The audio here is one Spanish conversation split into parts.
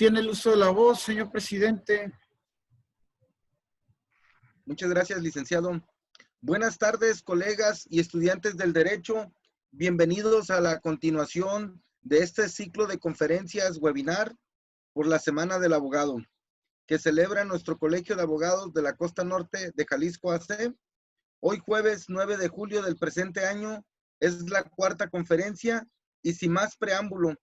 tiene el uso de la voz, señor presidente. Muchas gracias, licenciado. Buenas tardes, colegas y estudiantes del Derecho. Bienvenidos a la continuación de este ciclo de conferencias webinar por la Semana del Abogado, que celebra nuestro Colegio de Abogados de la Costa Norte de Jalisco AC. Hoy jueves 9 de julio del presente año es la cuarta conferencia y sin más preámbulo,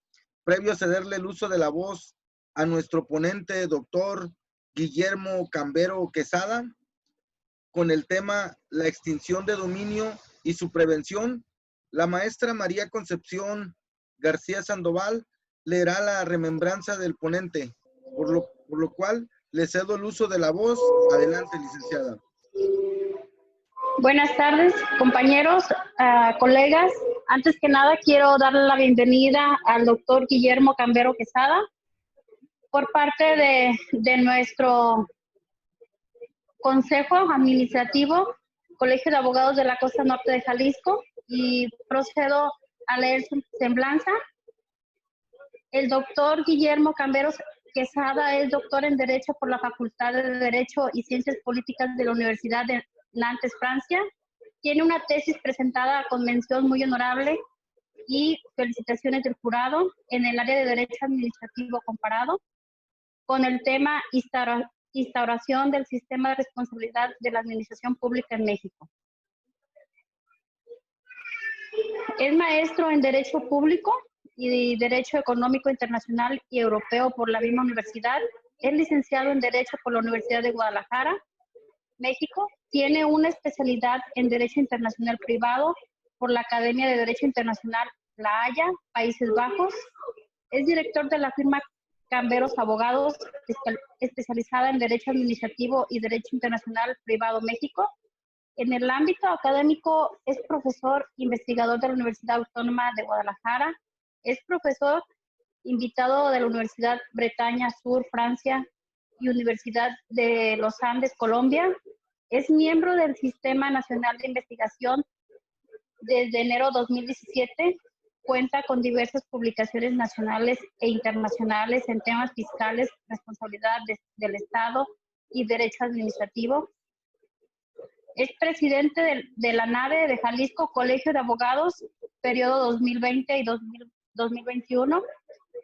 previo a cederle el uso de la voz a nuestro ponente, doctor Guillermo Cambero Quesada, con el tema La extinción de dominio y su prevención, la maestra María Concepción García Sandoval leerá la remembranza del ponente, por lo cual le cedo el uso de la voz. Adelante, licenciada. Buenas tardes, compañeros, colegas. Antes que nada, quiero darle la bienvenida al doctor Guillermo Cambero Quesada por parte de nuestro Consejo Administrativo, Colegio de Abogados de la Costa Norte de Jalisco, y procedo a leer su semblanza. El doctor Guillermo Cambero Quesada es doctor en Derecho por la Facultad de Derecho y Ciencias Políticas de la Universidad de Nantes, Francia. Tiene una tesis presentada con mención muy honorable y felicitaciones del jurado en el área de Derecho Administrativo Comparado, con el tema Instauración del Sistema de Responsabilidad de la Administración Pública en México. Es maestro en Derecho Público y Derecho Económico Internacional y Europeo por la misma universidad. Es licenciado en Derecho por la Universidad de Guadalajara, México. Tiene una especialidad en Derecho Internacional Privado por la Academia de Derecho Internacional La Haya, Países Bajos. Es director de la firma Camberos Abogados, especializada en Derecho Administrativo y Derecho Internacional Privado México. En el ámbito académico es profesor investigador de la Universidad Autónoma de Guadalajara. Es profesor invitado de la Universidad Bretaña Sur, Francia, y Universidad de los Andes, Colombia. Es miembro del Sistema Nacional de Investigación desde enero 2017. Cuenta con diversas publicaciones nacionales e internacionales en temas fiscales, responsabilidad del Estado y derecho administrativo. Es presidente de la NADE de Jalisco, Colegio de Abogados, periodo 2020 y 2021.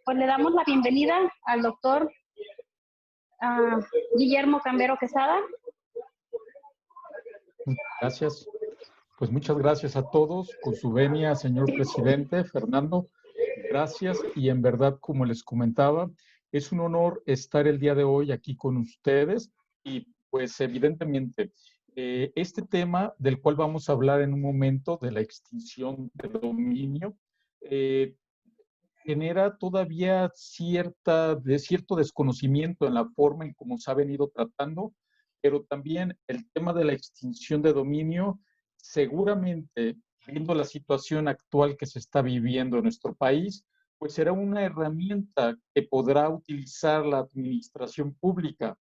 Pues le damos la bienvenida al doctor Guillermo Cambero Quesada. Gracias. Pues muchas gracias a todos. Con su venia, señor presidente Fernando, gracias. Y en verdad, como les comentaba, es un honor estar el día de hoy aquí con ustedes. Y pues evidentemente, este tema del cual vamos a hablar en un momento, de la extinción de dominio, genera todavía cierto desconocimiento en la forma en cómo se ha venido tratando, pero también el tema de la extinción de dominio, seguramente, viendo la situación actual que se está viviendo en nuestro país, pues será una herramienta que podrá utilizar la administración pública,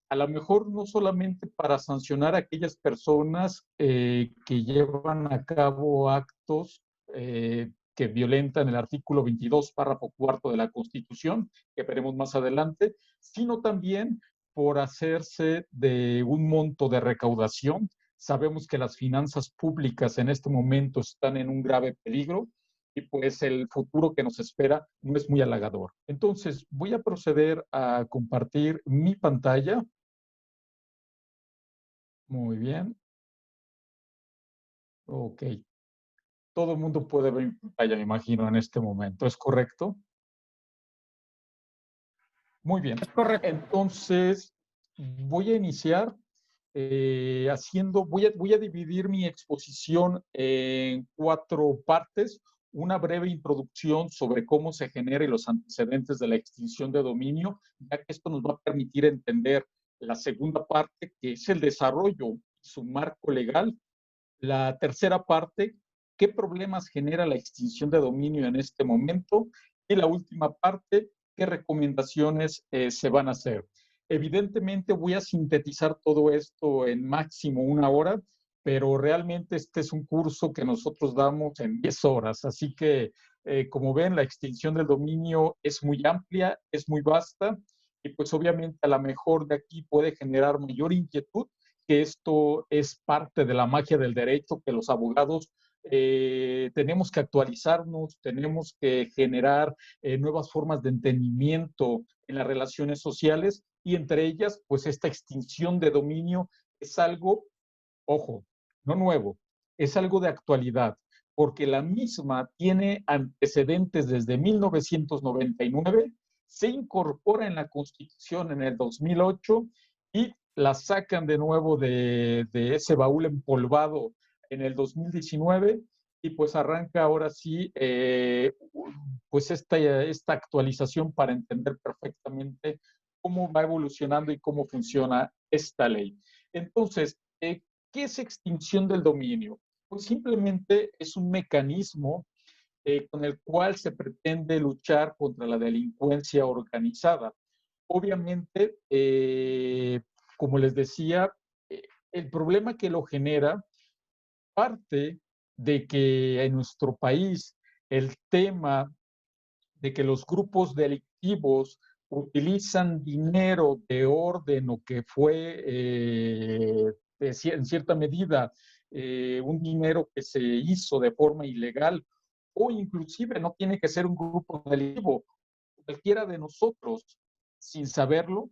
a lo mejor no solamente para sancionar a aquellas personas que llevan a cabo actos que violentan el artículo 22, párrafo cuarto de la Constitución, que veremos más adelante, sino también por hacerse de un monto de recaudación. Sabemos que las finanzas públicas en este momento están en un grave peligro y pues el futuro que nos espera no es muy halagador. Entonces, voy a proceder a compartir mi pantalla. Muy bien. Ok. Todo el mundo puede ver mi pantalla, me imagino, en este momento. ¿Es correcto? Muy bien. Es correcto. Entonces, voy a iniciar voy a dividir mi exposición en 4 partes. Una breve introducción sobre cómo se genera y los antecedentes de la extinción de dominio, ya que esto nos va a permitir entender la segunda parte, que es el desarrollo y su marco legal. La tercera parte, qué problemas genera la extinción de dominio en este momento. Y la última parte, qué recomendaciones se van a hacer. Evidentemente voy a sintetizar todo esto en máximo 1 hora, pero realmente este es un curso que nosotros damos en 10 horas, así que Como ven, la extinción del dominio es muy amplia, es muy vasta, y pues obviamente a lo mejor de aquí puede generar mayor inquietud, que esto es parte de la magia del derecho, que los abogados tenemos que actualizarnos, tenemos que generar nuevas formas de entendimiento en las relaciones sociales, y entre ellas, pues esta extinción de dominio es algo, ojo, no nuevo, es algo de actualidad, porque la misma tiene antecedentes desde 1999, se incorpora en la Constitución en el 2008 y la sacan de nuevo de ese baúl empolvado en el 2019, y pues arranca ahora sí pues esta actualización para entender perfectamente cómo va evolucionando y cómo funciona esta ley. Entonces, ¿qué es extinción del dominio? Pues simplemente es un mecanismo con el cual se pretende luchar contra la delincuencia organizada. Obviamente, como les decía, el problema que lo genera parte de que en nuestro país el tema de que los grupos delictivos utilizan dinero de orden o que fue en cierta medida un dinero que se hizo de forma ilegal, o inclusive no tiene que ser un grupo delictivo, cualquiera de nosotros, sin saberlo,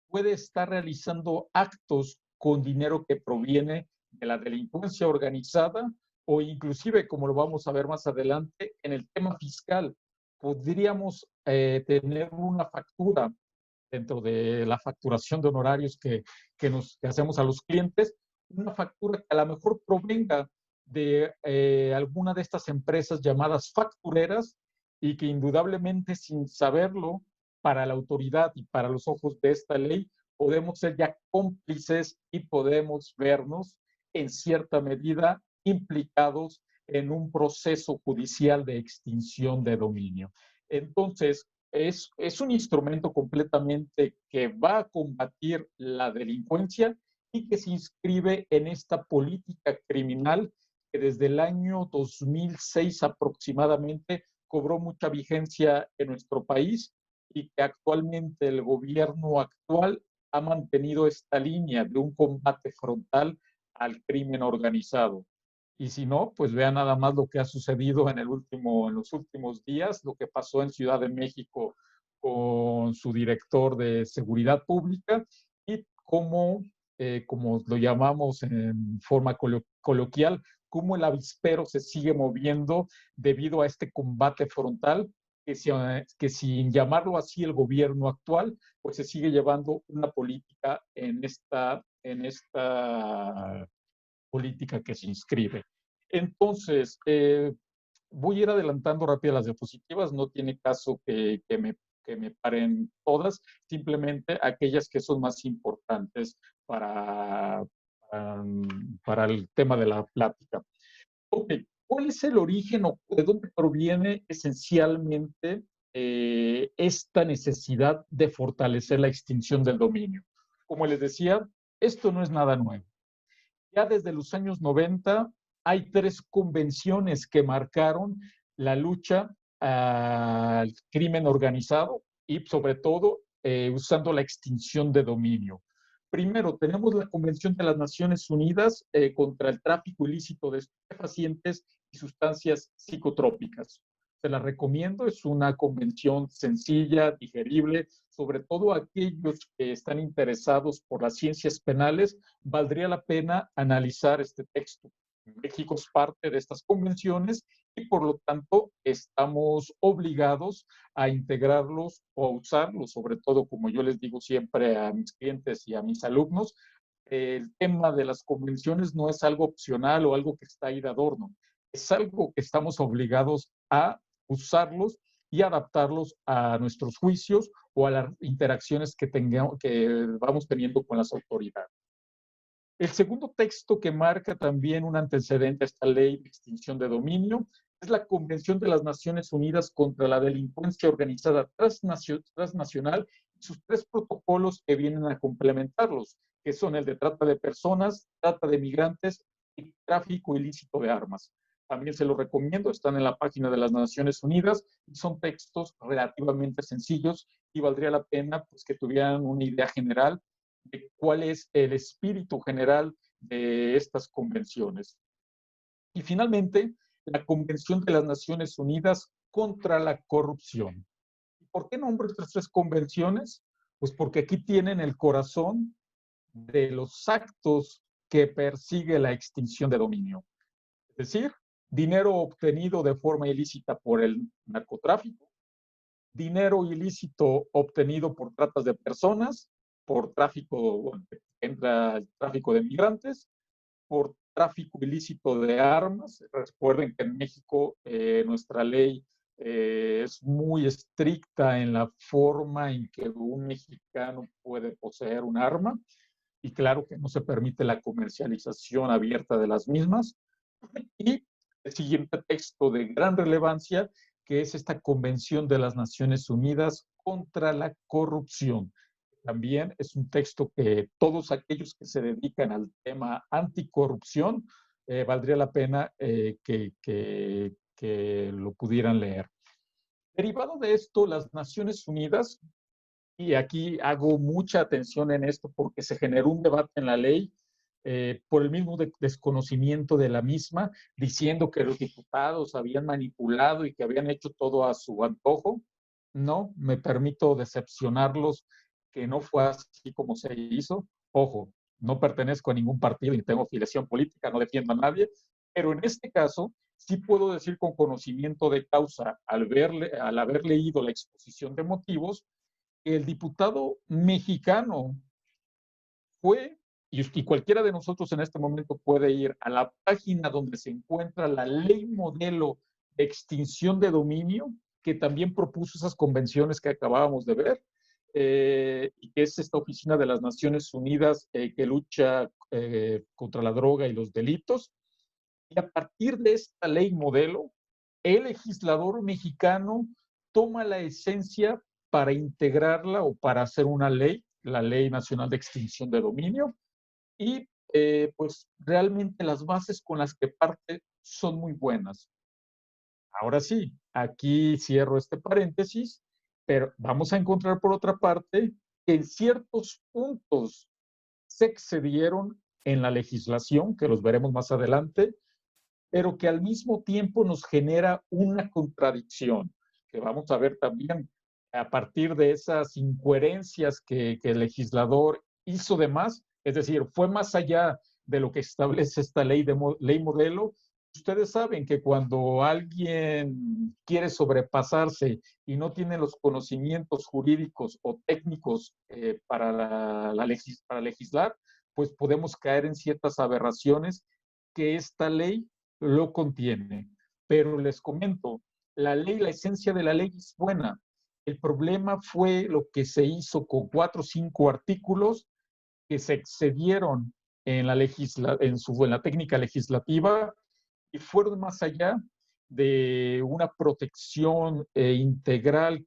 puede estar realizando actos con dinero que proviene de la delincuencia organizada, o inclusive, como lo vamos a ver más adelante, en el tema fiscal. Podríamos tener una factura dentro de la facturación de honorarios que hacemos a los clientes, una factura que a lo mejor provenga de alguna de estas empresas llamadas factureras, y que indudablemente, sin saberlo, para la autoridad y para los ojos de esta ley, podemos ser ya cómplices y podemos vernos en cierta medida implicados en un proceso judicial de extinción de dominio. Entonces, es un instrumento completamente que va a combatir la delincuencia y que se inscribe en esta política criminal que desde el año 2006 aproximadamente cobró mucha vigencia en nuestro país, y que actualmente el gobierno actual ha mantenido esta línea de un combate frontal al crimen organizado. Y si no, pues vean nada más lo que ha sucedido en los últimos días, lo que pasó en Ciudad de México con su director de seguridad pública, y cómo, como lo llamamos en forma coloquial, cómo el avispero se sigue moviendo debido a este combate frontal, que sin llamarlo así el gobierno actual, pues se sigue llevando una política en esta política que se inscribe. Entonces, voy a ir adelantando rápido las diapositivas, no tiene caso que me paren todas, simplemente aquellas que son más importantes para el tema de la plática. Ok, ¿cuál es el origen o de dónde proviene esencialmente esta necesidad de fortalecer la extinción del dominio? Como les decía, esto no es nada nuevo. Ya desde los años 90 hay 3 convenciones que marcaron la lucha al crimen organizado, y sobre todo usando la extinción de dominio. Primero, tenemos la Convención de las Naciones Unidas contra el tráfico ilícito de estupefacientes y sustancias psicotrópicas. Se la recomiendo, es una convención sencilla, digerible, sobre todo aquellos que están interesados por las ciencias penales, valdría la pena analizar este texto. México es parte de estas convenciones y por lo tanto estamos obligados a integrarlos o a usarlos, sobre todo, como yo les digo siempre a mis clientes y a mis alumnos, el tema de las convenciones no es algo opcional o algo que está ahí de adorno, es algo que estamos obligados a usarlos y adaptarlos a nuestros juicios o a las interacciones que vamos teniendo con las autoridades. El segundo texto que marca también un antecedente a esta ley de extinción de dominio es la Convención de las Naciones Unidas contra la Delincuencia Organizada Transnacional y sus 3 protocolos que vienen a complementarlos, que son el de trata de personas, trata de migrantes y tráfico ilícito de armas. también se los recomiendo, están en la página de las Naciones Unidas y son textos relativamente sencillos y valdría la pena pues, que tuvieran una idea general de cuál es el espíritu general de estas convenciones. Y finalmente, la Convención de las Naciones Unidas contra la Corrupción. ¿Por qué nombro estas tres convenciones? Pues porque aquí tienen el corazón de los actos que persigue la extinción de dominio. Es decir, dinero obtenido de forma ilícita por el narcotráfico, dinero ilícito obtenido por tratas de personas, por tráfico, bueno, entra el tráfico de migrantes, por tráfico ilícito de armas. Recuerden que en México nuestra ley es muy estricta en la forma en que un mexicano puede poseer un arma y claro que no se permite la comercialización abierta de las mismas. Y el siguiente texto de gran relevancia, que es esta Convención de las Naciones Unidas contra la Corrupción. También es un texto que todos aquellos que se dedican al tema anticorrupción, valdría la pena que lo pudieran leer. Derivado de esto, las Naciones Unidas, y aquí hago mucha atención en esto porque se generó un debate en la ley por el mismo desconocimiento de la misma, diciendo que los diputados habían manipulado y que habían hecho todo a su antojo. No, me permito decepcionarlos que no fue así como se hizo. Ojo, no pertenezco a ningún partido ni tengo filiación política, no defiendo a nadie, pero en este caso sí puedo decir con conocimiento de causa, al haber leído la exposición de motivos, el diputado mexicano fue, y cualquiera de nosotros en este momento puede ir a la página donde se encuentra la ley modelo de extinción de dominio, que también propuso esas convenciones que acabábamos de ver, y que es esta oficina de las Naciones Unidas que lucha contra la droga y los delitos. Y a partir de esta ley modelo, el legislador mexicano toma la esencia para integrarla o para hacer una ley, la Ley Nacional de Extinción de Dominio, y pues realmente las bases con las que parte son muy buenas. Ahora sí, aquí cierro este paréntesis, pero vamos a encontrar por otra parte que en ciertos puntos se excedieron en la legislación, que los veremos más adelante, pero que al mismo tiempo nos genera una contradicción, que vamos a ver también a partir de esas incoherencias que el legislador hizo de más, es decir, fue más allá de lo que establece esta ley modelo. Ustedes saben que cuando alguien quiere sobrepasarse y no tiene los conocimientos jurídicos o técnicos para legislar, pues podemos caer en ciertas aberraciones que esta ley lo contiene. Pero les comento, la esencia de la ley es buena. El problema fue lo que se hizo con 4 o 5 artículos que se excedieron en la técnica legislativa y fueron más allá de una protección integral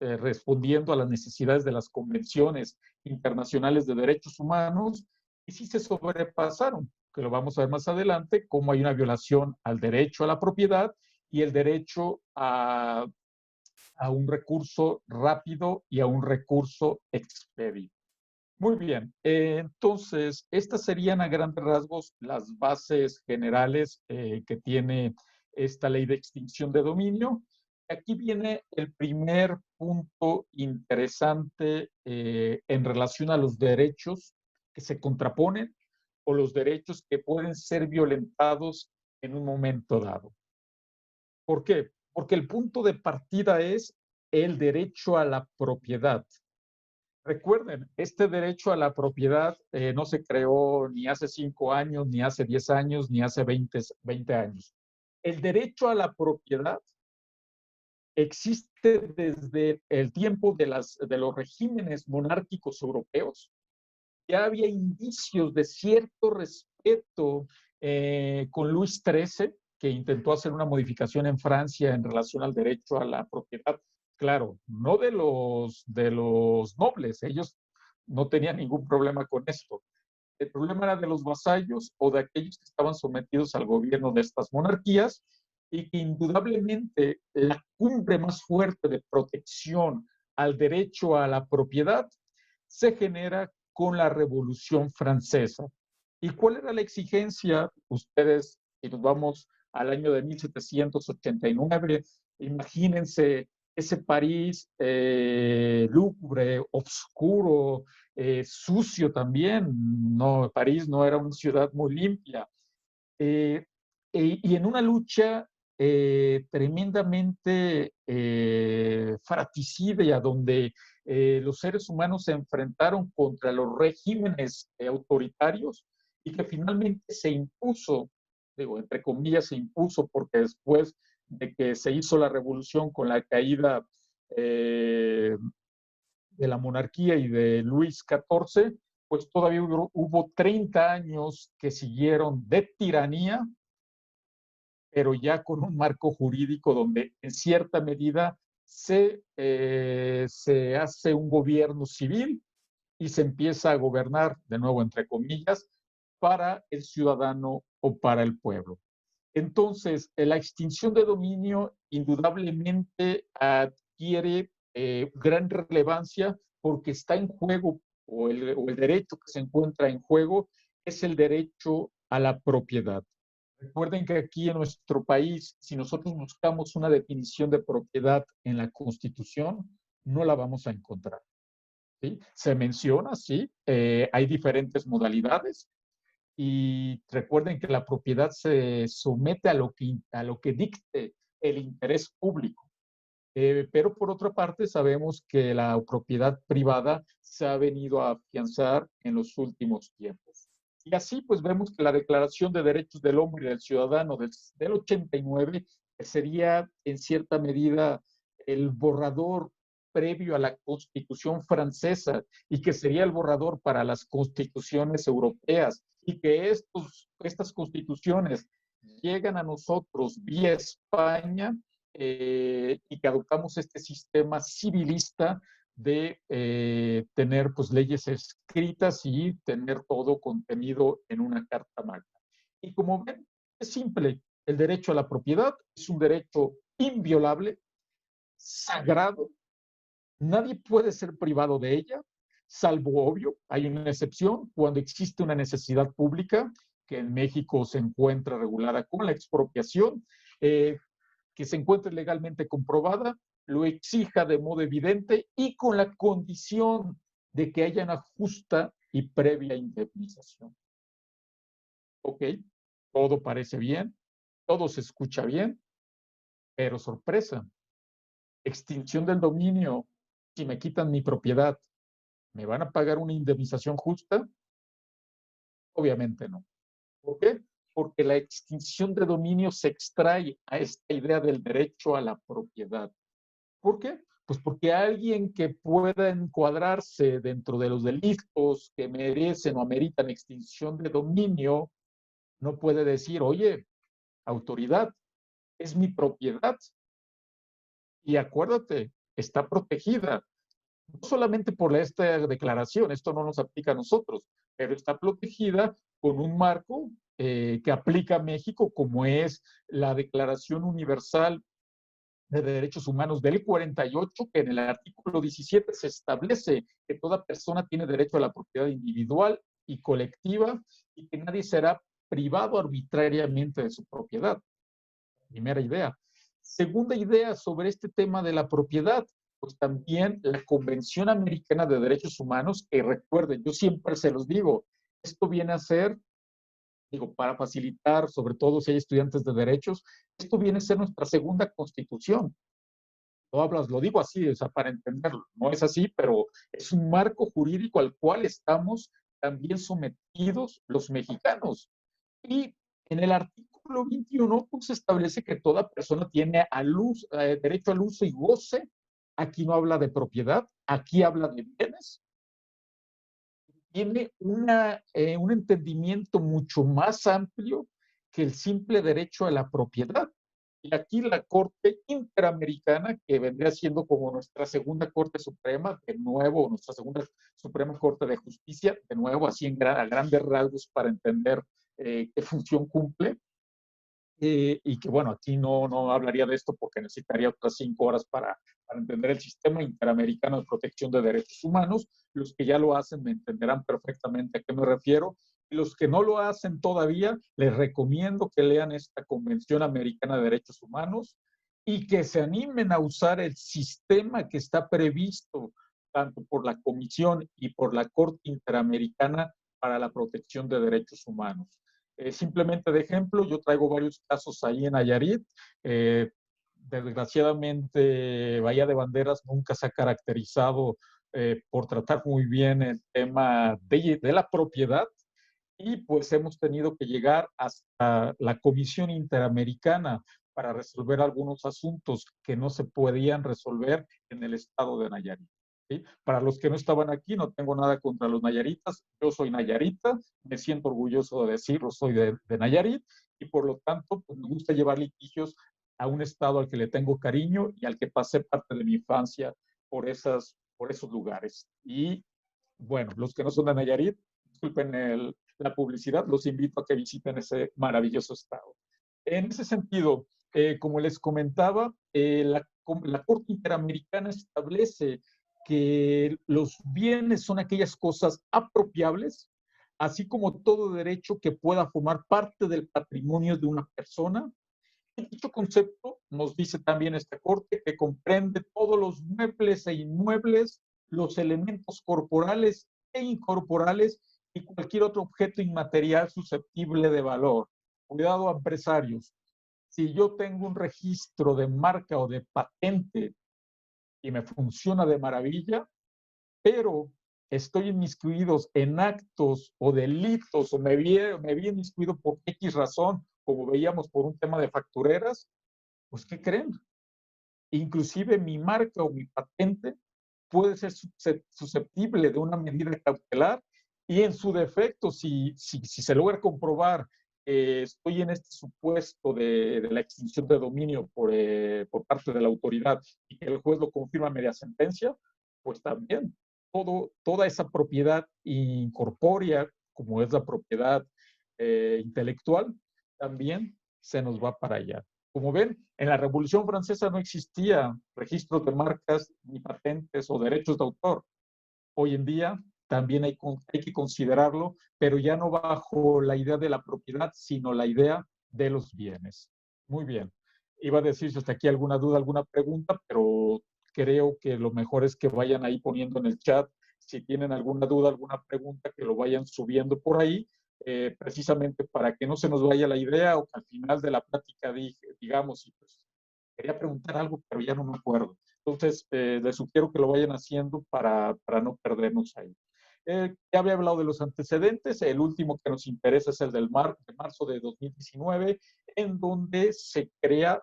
respondiendo a las necesidades de las convenciones internacionales de derechos humanos, y sí se sobrepasaron, que lo vamos a ver más adelante, cómo hay una violación al derecho a la propiedad y el derecho a un recurso rápido y a un recurso expedito. Muy bien, entonces estas serían a grandes rasgos las bases generales que tiene esta ley de extinción de dominio. Aquí viene el primer punto interesante en relación a los derechos que se contraponen o los derechos que pueden ser violentados en un momento dado. ¿Por qué? Porque el punto de partida es el derecho a la propiedad. Recuerden, este derecho a la propiedad no se creó ni hace 5 años, ni hace 10 años, ni hace 20 años. El derecho a la propiedad existe desde el tiempo de los regímenes monárquicos europeos. Ya había indicios de cierto respeto con Luis XIII, que intentó hacer una modificación en Francia en relación al derecho a la propiedad. Claro, no de los nobles, ellos no tenían ningún problema con esto, El problema era de los vasallos o de aquellos que estaban sometidos al gobierno de estas monarquías, y que indudablemente la cumbre más fuerte de protección al derecho a la propiedad se genera con la Revolución Francesa. ¿Y cuál era la exigencia? Ustedes, si nos vamos al año de 1789, imagínense ese París lúgubre, oscuro, sucio también. No, París no era una ciudad muy limpia. Y en una lucha tremendamente fratricida, donde los seres humanos se enfrentaron contra los regímenes autoritarios y que finalmente se impuso, digo, entre comillas, se impuso porque después de que se hizo la revolución con la caída de la monarquía y de Luis XIV, pues todavía hubo 30 años que siguieron de tiranía, pero ya con un marco jurídico donde en cierta medida se hace un gobierno civil y se empieza a gobernar, de nuevo entre comillas, para el ciudadano o para el pueblo. Entonces, la extinción de dominio indudablemente adquiere gran relevancia porque está en juego, o el derecho que se encuentra en juego es el derecho a la propiedad. Recuerden que aquí en nuestro país, si nosotros buscamos una definición de propiedad en la Constitución, no la vamos a encontrar. ¿Sí? Se menciona, sí, hay diferentes modalidades, y recuerden que la propiedad se somete a lo que dicte el interés público. Pero por otra parte sabemos que la propiedad privada se ha venido a afianzar en los últimos tiempos. Y así pues vemos que la Declaración de Derechos del Hombre y del Ciudadano del 89 sería en cierta medida el borrador previo a la Constitución francesa, y que sería el borrador para las constituciones europeas, y que estas constituciones llegan a nosotros vía España, y que adoptamos este sistema civilista de tener pues leyes escritas y tener todo contenido en una carta magna. Y como ven, es simple, el derecho a la propiedad es un derecho inviolable, sagrado, nadie puede ser privado de ella, salvo obvio, hay una excepción, cuando existe una necesidad pública, que en México se encuentra regulada con la expropiación, que se encuentre legalmente comprobada, lo exija de modo evidente y con la condición de que haya una justa y previa indemnización. Ok, todo parece bien, todo se escucha bien, pero sorpresa, extinción del dominio, si me quitan mi propiedad, ¿me van a pagar una indemnización justa? Obviamente no. ¿Por qué? Porque la extinción de dominio se extrae a esta idea del derecho a la propiedad. ¿Por qué? Pues porque alguien que pueda encuadrarse dentro de los delitos que merecen o ameritan extinción de dominio, no puede decir, oye, autoridad, es mi propiedad. Y acuérdate, está protegida, no solamente por esta declaración, esto no nos aplica a nosotros, pero está protegida con un marco que aplica a México, como es la Declaración Universal de Derechos Humanos del 48, que en el artículo 17 se establece que toda persona tiene derecho a la propiedad individual y colectiva y que nadie será privado arbitrariamente de su propiedad. Primera idea. Segunda idea sobre este tema de la propiedad, pues también la Convención Americana de Derechos Humanos, que recuerden, yo siempre se los digo, esto viene a ser, digo, para facilitar, sobre todo si hay estudiantes de derechos, esto viene a ser nuestra segunda constitución. Lo digo así, o sea, para entenderlo, no es así, pero es un marco jurídico al cual estamos también sometidos los mexicanos. Y en el artículo 21, pues se establece que toda persona tiene derecho al uso y goce. Aquí no habla de propiedad, aquí habla de bienes. Tiene un entendimiento mucho más amplio que el simple derecho a la propiedad. Y aquí la Corte Interamericana, que vendría siendo como nuestra segunda Corte Suprema, de nuevo, nuestra segunda Suprema Corte de Justicia, de nuevo, así a grandes rasgos para entender qué función cumple. Y que bueno, aquí no hablaría de esto porque necesitaría otras 5 horas para entender el sistema interamericano de protección de derechos humanos. Los que ya lo hacen me entenderán perfectamente a qué me refiero. Y los que no lo hacen todavía, les recomiendo que lean esta Convención Americana de Derechos Humanos y que se animen a usar el sistema que está previsto tanto por la Comisión y por la Corte Interamericana para la Protección de Derechos Humanos. Simplemente de ejemplo, yo traigo varios casos ahí en Nayarit. Desgraciadamente, Bahía de Banderas nunca se ha caracterizado por tratar muy bien el tema de la propiedad y pues hemos tenido que llegar hasta la Comisión Interamericana para resolver algunos asuntos que no se podían resolver en el estado de Nayarit. ¿Sí? Para los que no estaban aquí, no tengo nada contra los nayaritas. Yo soy nayarita, me siento orgulloso de decirlo, soy de Nayarit y por lo tanto pues, me gusta llevar litigios a un estado al que le tengo cariño y al que pasé parte de mi infancia por esos lugares. Y bueno, los que no son de Nayarit, disculpen la publicidad, los invito a que visiten ese maravilloso estado. En ese sentido, como les comentaba, la Corte Interamericana establece que los bienes son aquellas cosas apropiables, así como todo derecho que pueda formar parte del patrimonio de una persona. Y dicho concepto nos dice también esta Corte que comprende todos los muebles e inmuebles, los elementos corporales e incorporales y cualquier otro objeto inmaterial susceptible de valor. Cuidado, empresarios. Si yo tengo un registro de marca o de patente y me funciona de maravilla, pero estoy inmiscuido en actos o delitos o me vi inmiscuido por X razón, como veíamos por un tema de factureras, pues ¿qué creen? Inclusive mi marca o mi patente puede ser susceptible de una medida cautelar y en su defecto, si se logra comprobar estoy en este supuesto de la extinción de dominio por parte de la autoridad y que el juez lo confirma media sentencia, pues también toda esa propiedad incorpórea, como es la propiedad intelectual, también se nos va para allá. Como ven, en la Revolución Francesa no existía registros de marcas, ni patentes o derechos de autor. Hoy en día también hay que considerarlo, pero ya no bajo la idea de la propiedad, sino la idea de los bienes. Muy bien. Iba a decir si hasta aquí alguna duda, alguna pregunta, pero creo que lo mejor es que vayan ahí poniendo en el chat si tienen alguna duda, alguna pregunta, que lo vayan subiendo por ahí, precisamente para que no se nos vaya la idea o que al final de la plática digamos, y pues, quería preguntar algo, pero ya no me acuerdo. Entonces, les sugiero que lo vayan haciendo para no perdernos ahí. Ya había hablado de los antecedentes. El último que nos interesa es el de marzo de 2019, en donde se crea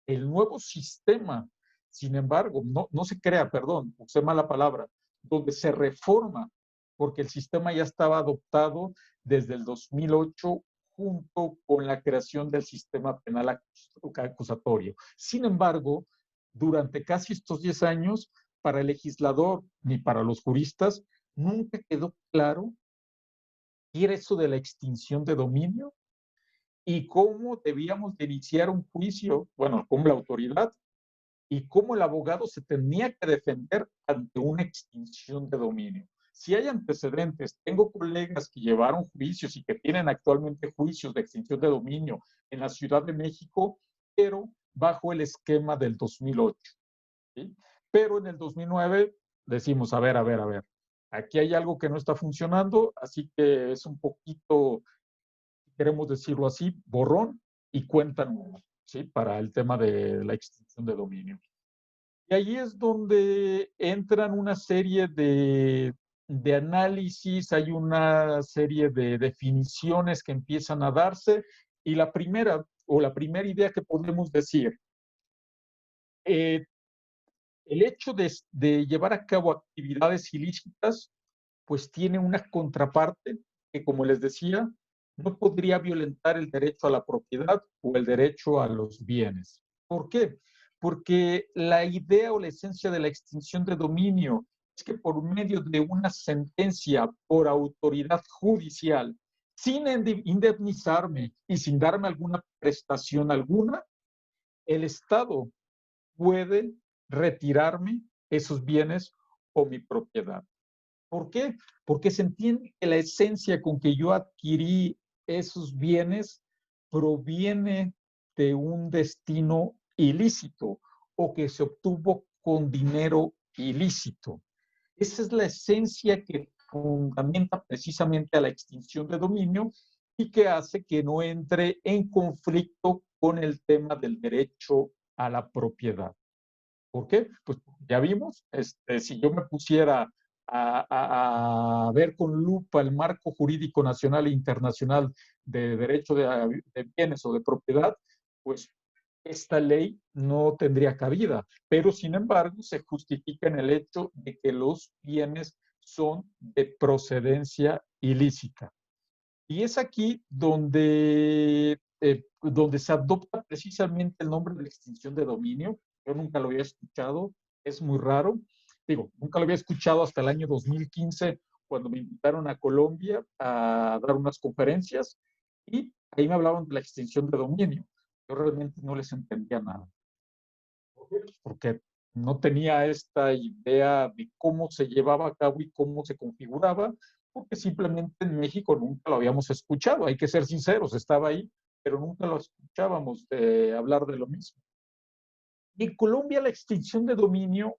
el nuevo sistema. Sin embargo, no se crea, perdón, usé mala palabra, donde se reforma, porque el sistema ya estaba adoptado desde el 2008 junto con la creación del sistema penal acusatorio. Sin embargo, durante casi estos 10 años, para el legislador ni para los juristas, nunca quedó claro qué era eso de la extinción de dominio y cómo debíamos de iniciar un juicio, bueno, como la autoridad, y cómo el abogado se tenía que defender ante una extinción de dominio. Si hay antecedentes, tengo colegas que llevaron juicios y que tienen actualmente juicios de extinción de dominio en la Ciudad de México, pero bajo el esquema del 2008. ¿Sí? Pero en el 2009 decimos, a ver, aquí hay algo que no está funcionando, así que es un poquito, queremos decirlo así, borrón y cuenta nueva, ¿sí? Para el tema de la extinción de dominio. Y ahí es donde entran una serie de análisis, hay una serie de definiciones que empiezan a darse, y la primera idea que podemos decir, el hecho de llevar a cabo actividades ilícitas, pues tiene una contraparte que, como les decía, no podría violentar el derecho a la propiedad o el derecho a los bienes. ¿Por qué? Porque la idea o la esencia de la extinción de dominio es que por medio de una sentencia por autoridad judicial, sin indemnizarme y sin darme alguna prestación alguna, el Estado puede retirarme esos bienes o mi propiedad. ¿Por qué? Porque se entiende que la esencia con que yo adquirí esos bienes proviene de un destino ilícito o que se obtuvo con dinero ilícito. Esa es la esencia que fundamenta precisamente a la extinción de dominio y que hace que no entre en conflicto con el tema del derecho a la propiedad. ¿Por qué? Pues ya vimos, si yo me pusiera a ver con lupa el marco jurídico nacional e internacional de derecho de bienes o de propiedad, pues esta ley no tendría cabida, pero sin embargo se justifica en el hecho de que los bienes son de procedencia ilícita. Y es aquí donde se adopta precisamente el nombre de extinción de dominio. Yo nunca lo había escuchado, es muy raro. Digo, nunca lo había escuchado hasta el año 2015, cuando me invitaron a Colombia a dar unas conferencias y ahí me hablaban de la extinción de dominio. Yo realmente no les entendía nada, porque no tenía esta idea de cómo se llevaba a cabo y cómo se configuraba, porque simplemente en México nunca lo habíamos escuchado, hay que ser sinceros, estaba ahí, pero nunca lo escuchábamos hablar de lo mismo. Y en Colombia la extinción de dominio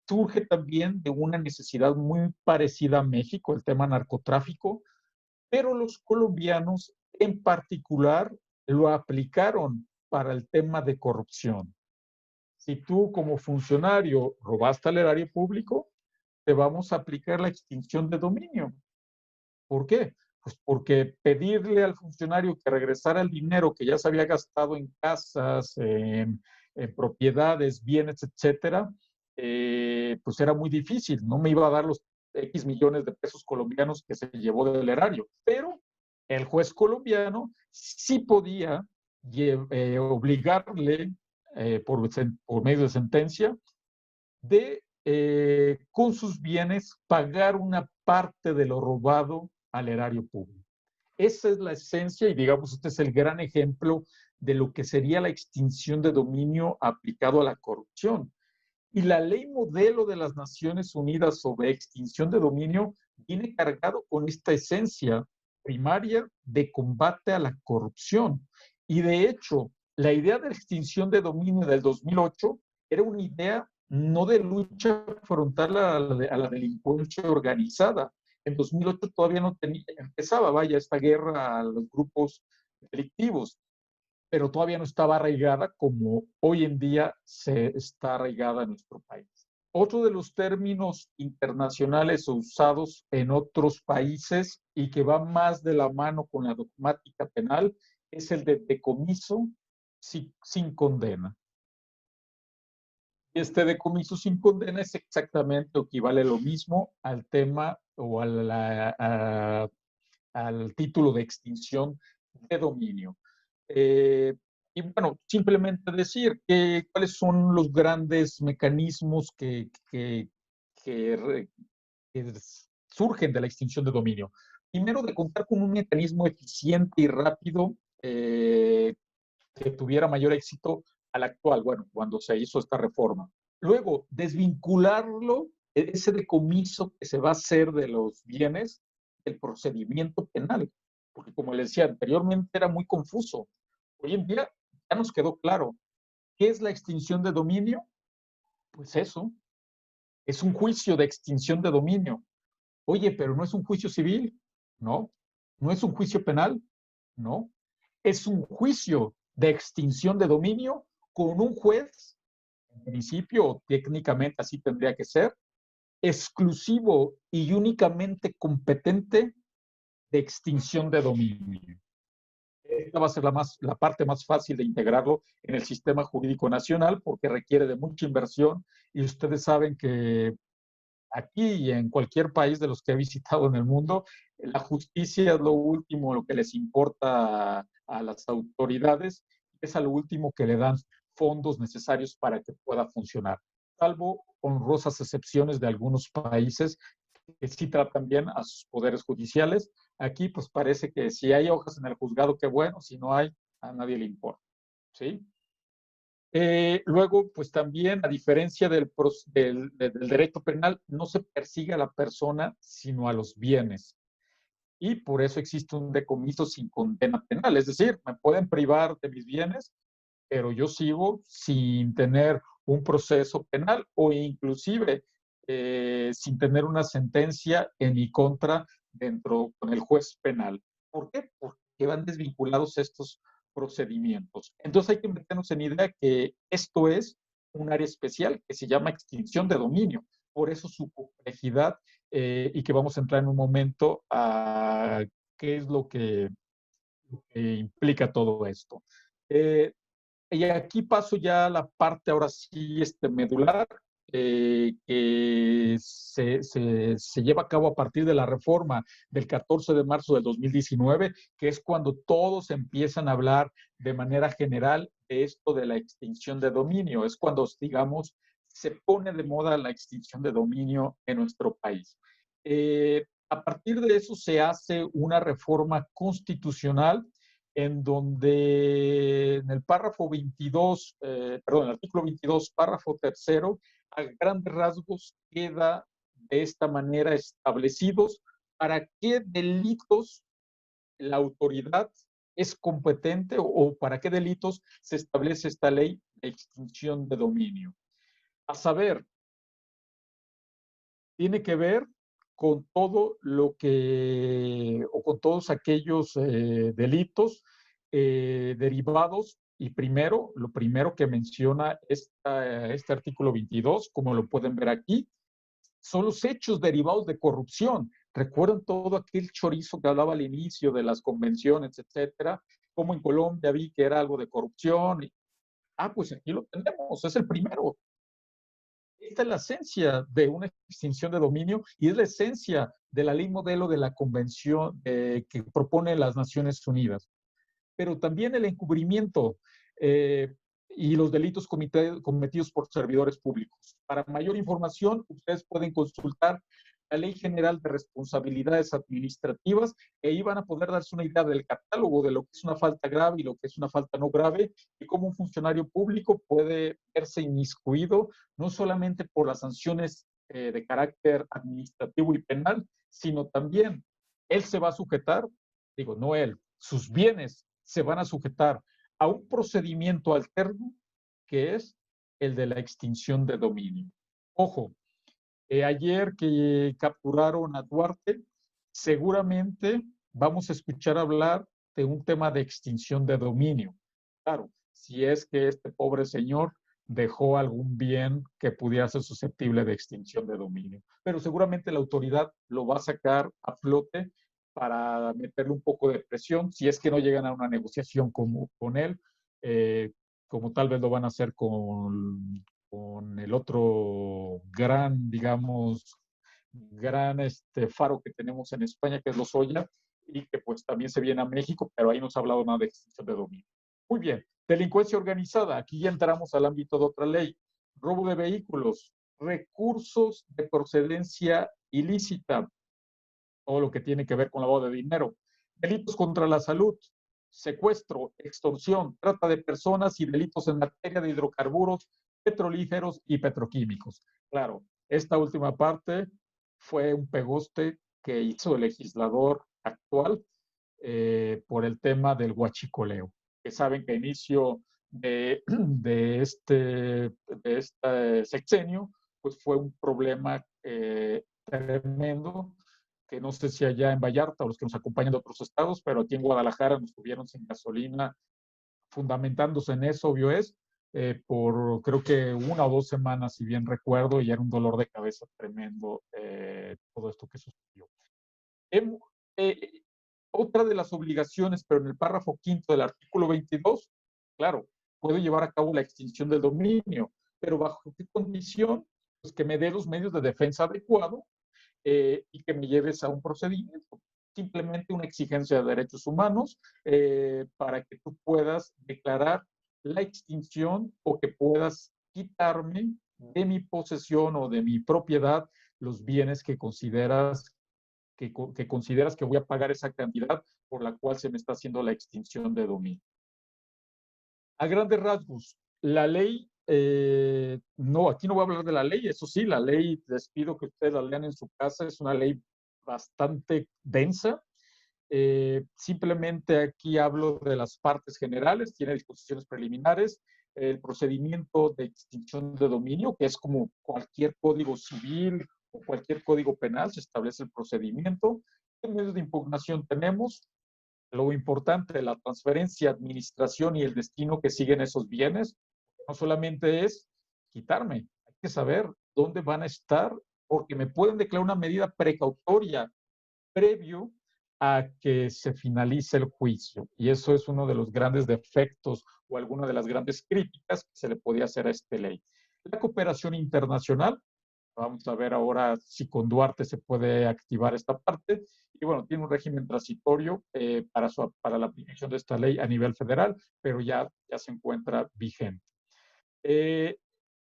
surge también de una necesidad muy parecida a México, el tema narcotráfico, pero los colombianos en particular lo aplicaron para el tema de corrupción. Si tú como funcionario robaste al erario público, te vamos a aplicar la extinción de dominio. ¿Por qué? Pues porque pedirle al funcionario que regresara el dinero que ya se había gastado en casas, en propiedades, bienes, etcétera, pues era muy difícil. No me iba a dar los X millones de pesos colombianos que se llevó del erario. Pero el juez colombiano sí podía obligarle por medio de sentencia de con sus bienes pagar una parte de lo robado al erario público. Esa es la esencia y digamos, este es el gran ejemplo de lo que sería la extinción de dominio aplicado a la corrupción. Y la ley modelo de las Naciones Unidas sobre extinción de dominio viene cargado con esta esencia primaria de combate a la corrupción. Y de hecho, la idea de la extinción de dominio del 2008 era una idea no de lucha frontal a la delincuencia organizada. En 2008 todavía no empezaba, vaya, esta guerra a los grupos delictivos, pero todavía no estaba arraigada como hoy en día se está arraigada en nuestro país. Otro de los términos internacionales usados en otros países y que va más de la mano con la dogmática penal es el de decomiso sin condena. Este decomiso sin condena es exactamente o equivale lo mismo al tema o al título de extinción de dominio. Y bueno, simplemente decir cuáles son los grandes mecanismos que surgen de la extinción de dominio. Primero, de contar con un mecanismo eficiente y rápido que tuviera mayor éxito al actual, bueno, cuando se hizo esta reforma. Luego, desvincularlo, ese decomiso que se va a hacer de los bienes, del procedimiento penal, porque como les decía anteriormente era muy confuso. Hoy en día ya nos quedó claro. ¿Qué es la extinción de dominio? Pues eso, es un juicio de extinción de dominio. Oye, pero no es un juicio civil, ¿no? ¿No es un juicio penal? No. Es un juicio de extinción de dominio con un juez, en principio, técnicamente así tendría que ser, exclusivo y únicamente competente de extinción de dominio. Esta va a ser la parte más fácil de integrarlo en el sistema jurídico nacional porque requiere de mucha inversión y ustedes saben que aquí y en cualquier país de los que he visitado en el mundo, la justicia es lo último, lo que les importa a las autoridades, es a lo último que le dan fondos necesarios para que pueda funcionar, salvo honrosas excepciones de algunos países que sí tratan bien a sus poderes judiciales. Aquí pues parece que si hay hojas en el juzgado, qué bueno, si no hay, a nadie le importa, ¿sí? Luego, pues también, a diferencia del derecho penal, no se persigue a la persona, sino a los bienes. Y por eso existe un decomiso sin condena penal. Es decir, me pueden privar de mis bienes, pero yo sigo sin tener un proceso penal o inclusive sin tener una sentencia en mi contra dentro con el juez penal. ¿Por qué? Porque van desvinculados estos procedimientos. Entonces hay que meternos en idea que esto es un área especial que se llama extinción de dominio. Por eso su complejidad y que vamos a entrar en un momento a qué es lo que implica todo esto. Y aquí paso ya a la parte ahora sí medular, que se lleva a cabo a partir de la reforma del 14 de marzo del 2019, que es cuando todos empiezan a hablar de manera general de esto de la extinción de dominio. Es cuando, digamos, se pone de moda la extinción de dominio en nuestro país. A partir de eso se hace una reforma constitucional en donde en el párrafo 22, perdón, el artículo 22, párrafo tercero, a grandes rasgos queda de esta manera establecidos para qué delitos la autoridad es competente o para qué delitos se establece esta ley de extinción de dominio. A saber, tiene que ver con todo lo que, o con todos aquellos delitos derivados. Y primero, lo primero que menciona este artículo 22, como lo pueden ver aquí, son los hechos derivados de corrupción. Recuerdan todo aquel chorizo que hablaba al inicio de las convenciones, etcétera, como en Colombia vi que era algo de corrupción. Pues aquí lo tenemos, es el primero. Esta es la esencia de una extinción de dominio y es la esencia de la ley modelo de la convención que propone las Naciones Unidas. Pero también el encubrimiento y los delitos cometidos por servidores públicos. Para mayor información, ustedes pueden consultar la Ley General de Responsabilidades Administrativas e ahí van a poder darse una idea del catálogo de lo que es una falta grave y lo que es una falta no grave y cómo un funcionario público puede verse inmiscuido no solamente por las sanciones de carácter administrativo y penal, sino también él se va a sujetar, digo, no él, sus bienes se van a sujetar a un procedimiento alterno que es el de la extinción de dominio. Ojo, ayer que capturaron a Duarte, seguramente vamos a escuchar hablar de un tema de extinción de dominio. Claro, si es que este pobre señor dejó algún bien que pudiera ser susceptible de extinción de dominio. Pero seguramente la autoridad lo va a sacar a flote para meterle un poco de presión, si es que no llegan a una negociación con él, como tal vez lo van a hacer con el otro gran, digamos, gran faro que tenemos en España, que es Lozoya, y que pues también se viene a México, pero ahí no se ha hablado nada de extinción de dominio. Muy bien, delincuencia organizada, aquí ya entramos al ámbito de otra ley, robo de vehículos, recursos de procedencia ilícita, todo lo que tiene que ver con lavado de dinero, delitos contra la salud, secuestro, extorsión, trata de personas y delitos en materia de hidrocarburos, petrolíferos y petroquímicos. Claro, esta última parte fue un pegoste que hizo el legislador actual por el tema del huachicoleo, que saben que a inicio de este sexenio, pues fue un problema tremendo, que no sé si allá en Vallarta o los que nos acompañan de otros estados, pero aquí en Guadalajara nos tuvieron sin gasolina, fundamentándose en eso, obvio es, por creo que 1 o 2 semanas, si bien recuerdo, y era un dolor de cabeza tremendo todo esto que sucedió. Otra de las obligaciones, pero en el párrafo 5º del artículo 22, claro, puede llevar a cabo la extinción del dominio, pero ¿bajo qué condición? pues que me dé los medios de defensa adecuados y que me lleves a un procedimiento. Simplemente una exigencia de derechos humanos para que tú puedas declarar la extinción o que puedas quitarme de mi posesión o de mi propiedad los bienes que consideras que voy a pagar esa cantidad por la cual se me está haciendo la extinción de dominio. A grandes rasgos, la ley, no, aquí no voy a hablar de la ley, eso sí, la ley, les pido que ustedes la lean en su casa, es una ley bastante densa. Simplemente aquí hablo de las partes generales, tiene disposiciones preliminares, el procedimiento de extinción de dominio, que es como cualquier código civil o cualquier código penal, se establece el procedimiento. ¿Qué medios de impugnación tenemos? Lo importante, la transferencia, administración y el destino que siguen esos bienes, no solamente es quitarme, hay que saber dónde van a estar, porque me pueden declarar una medida precautoria previo a que se finalice el juicio. Y eso es uno de los grandes defectos o alguna de las grandes críticas que se le podía hacer a esta ley. La cooperación internacional, vamos a ver ahora si con Duarte se puede activar esta parte. Y bueno, tiene un régimen transitorio para la aplicación de esta ley a nivel federal, pero ya se encuentra vigente.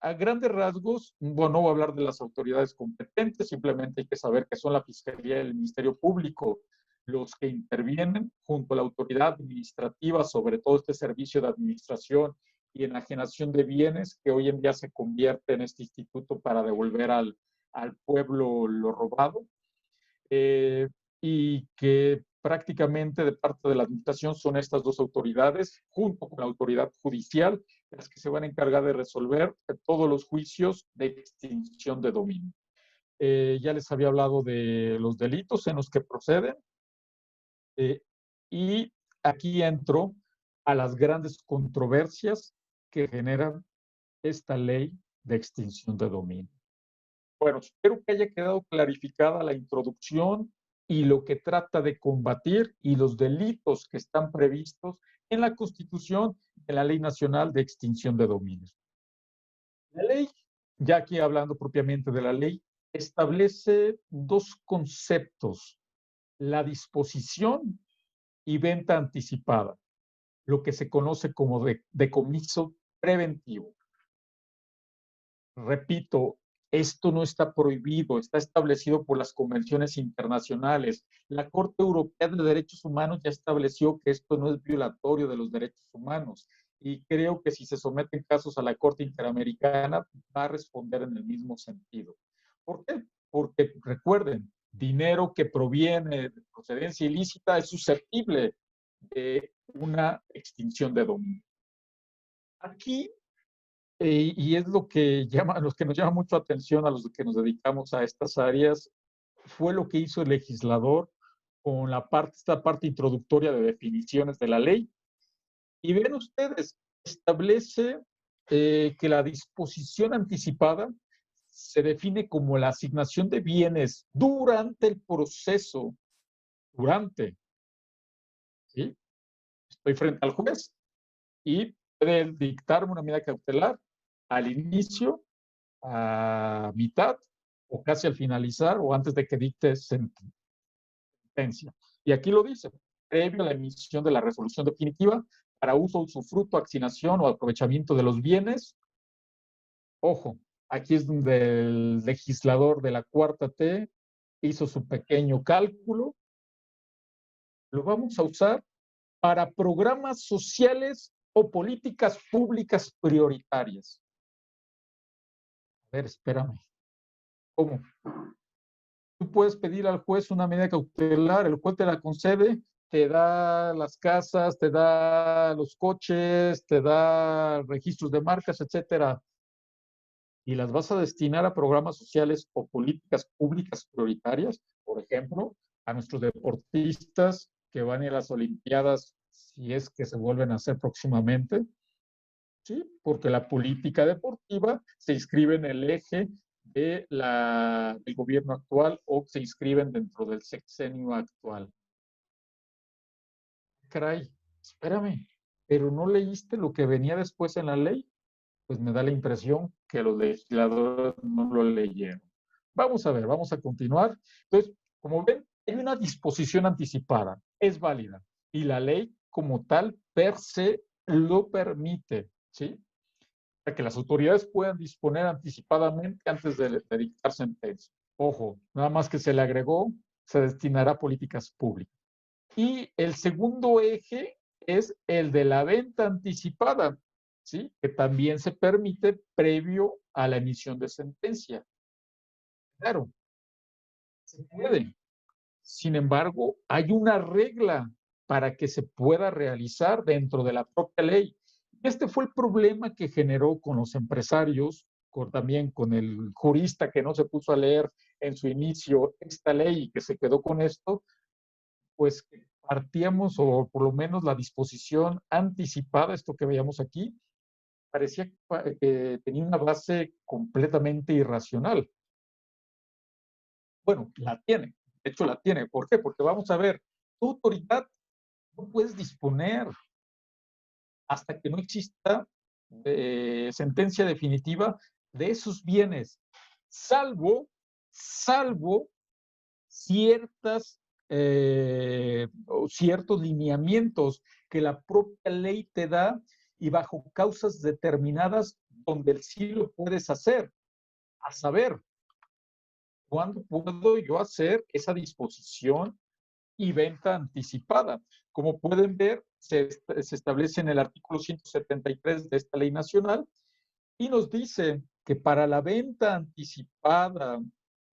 A grandes rasgos, bueno, no voy a hablar de las autoridades competentes, simplemente hay que saber que son la Fiscalía y el Ministerio Público los que intervienen junto a la autoridad administrativa sobre todo este servicio de administración y enajenación de bienes que hoy en día se convierte en este instituto para devolver al pueblo lo robado. Y que prácticamente de parte de la administración son estas dos autoridades, junto con la autoridad judicial, las que se van a encargar de resolver todos los juicios de extinción de dominio. Ya les había hablado de los delitos en los que proceden, y aquí entro a las grandes controversias que generan esta ley de extinción de dominio. Bueno, espero que haya quedado clarificada la introducción y lo que trata de combatir y los delitos que están previstos en la Constitución de la Ley Nacional de Extinción de Dominios. La ley, ya aquí hablando propiamente de la ley, establece dos conceptos: la disposición y venta anticipada, lo que se conoce como decomiso preventivo. Repito, esto no está prohibido, está establecido por las convenciones internacionales. La Corte Europea de Derechos Humanos ya estableció que esto no es violatorio de los derechos humanos, y creo que si se someten casos a la Corte Interamericana va a responder en el mismo sentido. ¿Por qué? Porque recuerden, dinero que proviene de procedencia ilícita es susceptible de una extinción de dominio. Aquí y es lo que nos llama mucho atención a los que nos dedicamos a estas áreas, fue lo que hizo el legislador con esta parte introductoria de definiciones de la ley. Y ven ustedes, establece que la disposición anticipada se define como la asignación de bienes durante el proceso, ¿sí? Estoy frente al juez y puede dictarme una medida cautelar al inicio, a mitad o casi al finalizar o antes de que dicte sentencia. Y aquí lo dice: previo a la emisión de la resolución definitiva para uso, usufructo, asignación o aprovechamiento de los bienes. Ojo, aquí es donde el legislador de la cuarta T hizo su pequeño cálculo. Lo vamos a usar para programas sociales o políticas públicas prioritarias. A ver, espérame. ¿Cómo? Tú puedes pedir al juez una medida cautelar, el juez te la concede, te da las casas, te da los coches, te da registros de marcas, etcétera, y las vas a destinar a programas sociales o políticas públicas prioritarias, por ejemplo, a nuestros deportistas que van a ir a las Olimpiadas, si es que se vuelven a hacer próximamente, ¿sí? Porque la política deportiva se inscribe en el eje del gobierno actual o se inscriben dentro del sexenio actual. Caray, espérame, ¿pero no leíste lo que venía después en la ley? Pues me da la impresión que los legisladores no lo leyeron. Vamos a ver, vamos a continuar. Entonces, como ven, hay una disposición anticipada, es válida, y la ley como tal per se lo permite, ¿sí? Para que las autoridades puedan disponer anticipadamente antes de dictar sentencia. Ojo, nada más que se le agregó, se destinará a políticas públicas. Y el segundo eje es el de la venta anticipada, ¿sí? Que también se permite previo a la emisión de sentencia. Claro, se puede. Sin embargo, hay una regla para que se pueda realizar dentro de la propia ley. Este fue el problema que generó con los empresarios, también con el jurista que no se puso a leer en su inicio esta ley y que se quedó con esto, pues partíamos, o por lo menos la disposición anticipada, esto que veíamos aquí, parecía que tenía una base completamente irracional. Bueno, la tiene, de hecho la tiene. ¿Por qué? Porque vamos a ver, tu autoridad no puedes disponer hasta que no exista sentencia definitiva de esos bienes, salvo ciertas o ciertos lineamientos que la propia ley te da y bajo causas determinadas donde sí lo puedes hacer. A saber, ¿cuándo puedo yo hacer esa disposición y venta anticipada? Como pueden ver, se establece en el artículo 173 de esta ley nacional y nos dice que para la venta anticipada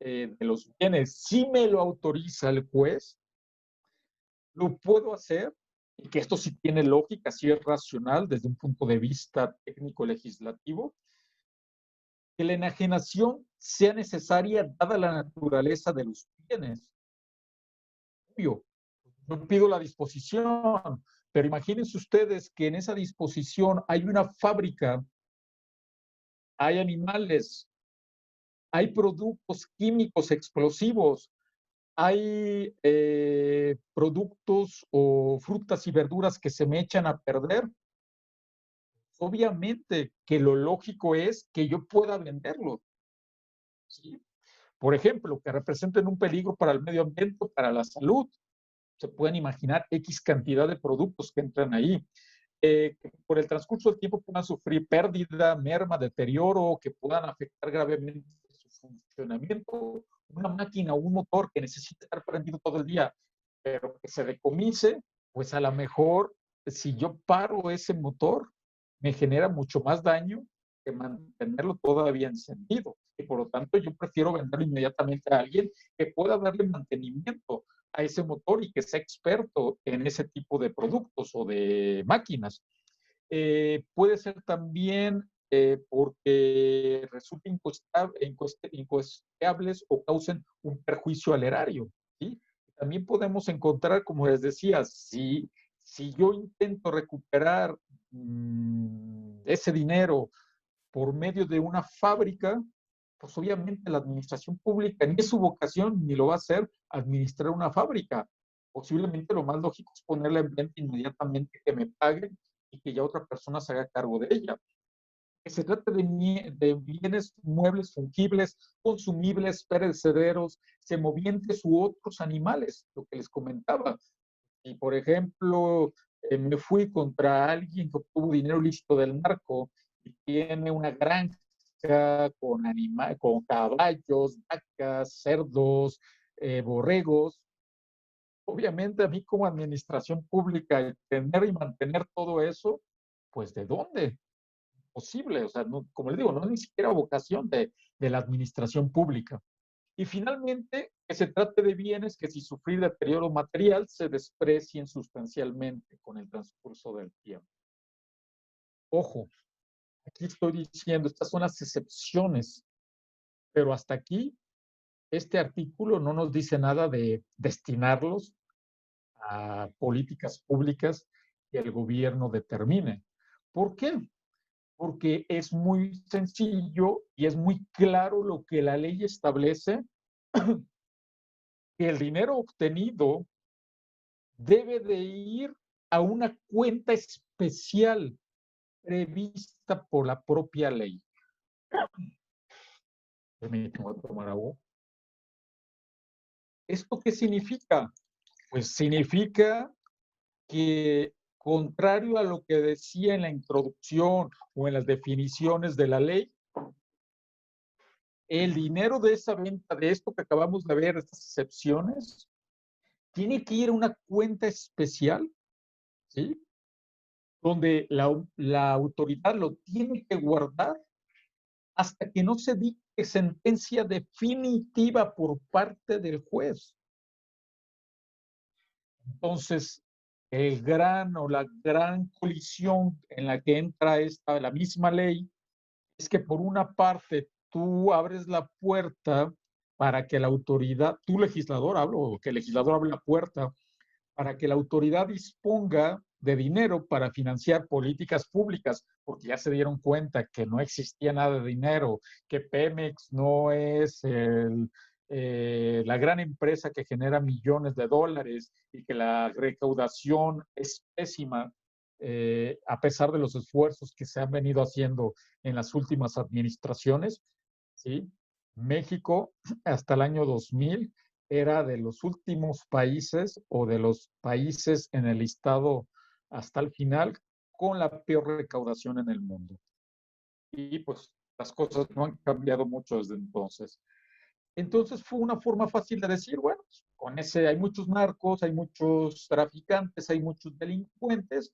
de los bienes, si me lo autoriza el juez, lo puedo hacer, y que esto sí tiene lógica, sí es racional desde un punto de vista técnico-legislativo, que la enajenación sea necesaria dada la naturaleza de los bienes. Obvio, yo pido la disposición, pero imagínense ustedes que en esa disposición hay una fábrica, hay animales, hay productos químicos explosivos, hay productos o frutas y verduras que se me echan a perder. Obviamente que lo lógico es que yo pueda venderlo, ¿sí? Por ejemplo, que representen un peligro para el medio ambiente, para la salud. Se pueden imaginar X cantidad de productos que entran ahí. Que por el transcurso del tiempo puedan sufrir pérdida, merma, deterioro, que puedan afectar gravemente su funcionamiento. Una máquina o un motor que necesita estar prendido todo el día, pero que se decomise, pues a lo mejor si yo paro ese motor, me genera mucho más daño que mantenerlo todavía encendido. Y por lo tanto, yo prefiero venderlo inmediatamente a alguien que pueda darle mantenimiento a ese motor y que sea experto en ese tipo de productos o de máquinas. Puede ser también porque resulten incuestionables o causen un perjuicio al erario, ¿sí? También podemos encontrar, como les decía, si yo intento recuperar ese dinero por medio de una fábrica, pues obviamente la administración pública ni es su vocación ni lo va a hacer administrar una fábrica. Posiblemente lo más lógico es ponerla en venta inmediatamente, que me paguen y que ya otra persona se haga cargo de ella. Que se trata de bienes muebles fungibles, consumibles, perecederos, semovientes u otros animales, lo que les comentaba. Y por ejemplo, me fui contra alguien que obtuvo dinero ilícito del narco y tiene una granja con caballos, vacas, cerdos, borregos. Obviamente a mí como administración pública, tener y mantener todo eso, pues ¿de dónde? Posible, o sea, no, como les digo, no es ni siquiera vocación de la administración pública. Y finalmente, que se trate de bienes que si sufrir deterioro material se desprecien sustancialmente con el transcurso del tiempo. Ojo, aquí estoy diciendo, estas son las excepciones, pero hasta aquí este artículo no nos dice nada de destinarlos a políticas públicas que el gobierno determine. ¿Por qué? Porque es muy sencillo y es muy claro lo que la ley establece, que el dinero obtenido debe de ir a una cuenta especial prevista por la propia ley. Permítame tomar agua. ¿Esto qué significa? Pues significa que, contrario a lo que decía en la introducción o en las definiciones de la ley, el dinero de esa venta, de esto que acabamos de ver, estas excepciones, tiene que ir a una cuenta especial, ¿sí? Donde la autoridad lo tiene que guardar hasta que no se dicte sentencia definitiva por parte del juez. Entonces, la gran colisión en la que entra la misma ley es que, por una parte, tú abres la puerta para que la autoridad, tú legislador, hablo, que el legislador abre la puerta para que la autoridad disponga de dinero para financiar políticas públicas, porque ya se dieron cuenta que no existía nada de dinero, que Pemex no es la gran empresa que genera millones de dólares y que la recaudación es pésima, a pesar de los esfuerzos que se han venido haciendo en las últimas administraciones, ¿sí? México, hasta el año 2000, era de los últimos países o de los países en el listado hasta el final con la peor recaudación en el mundo. Y pues las cosas no han cambiado mucho desde entonces. Entonces fue una forma fácil de decir, bueno, con ese hay muchos narcos, hay muchos traficantes, hay muchos delincuentes,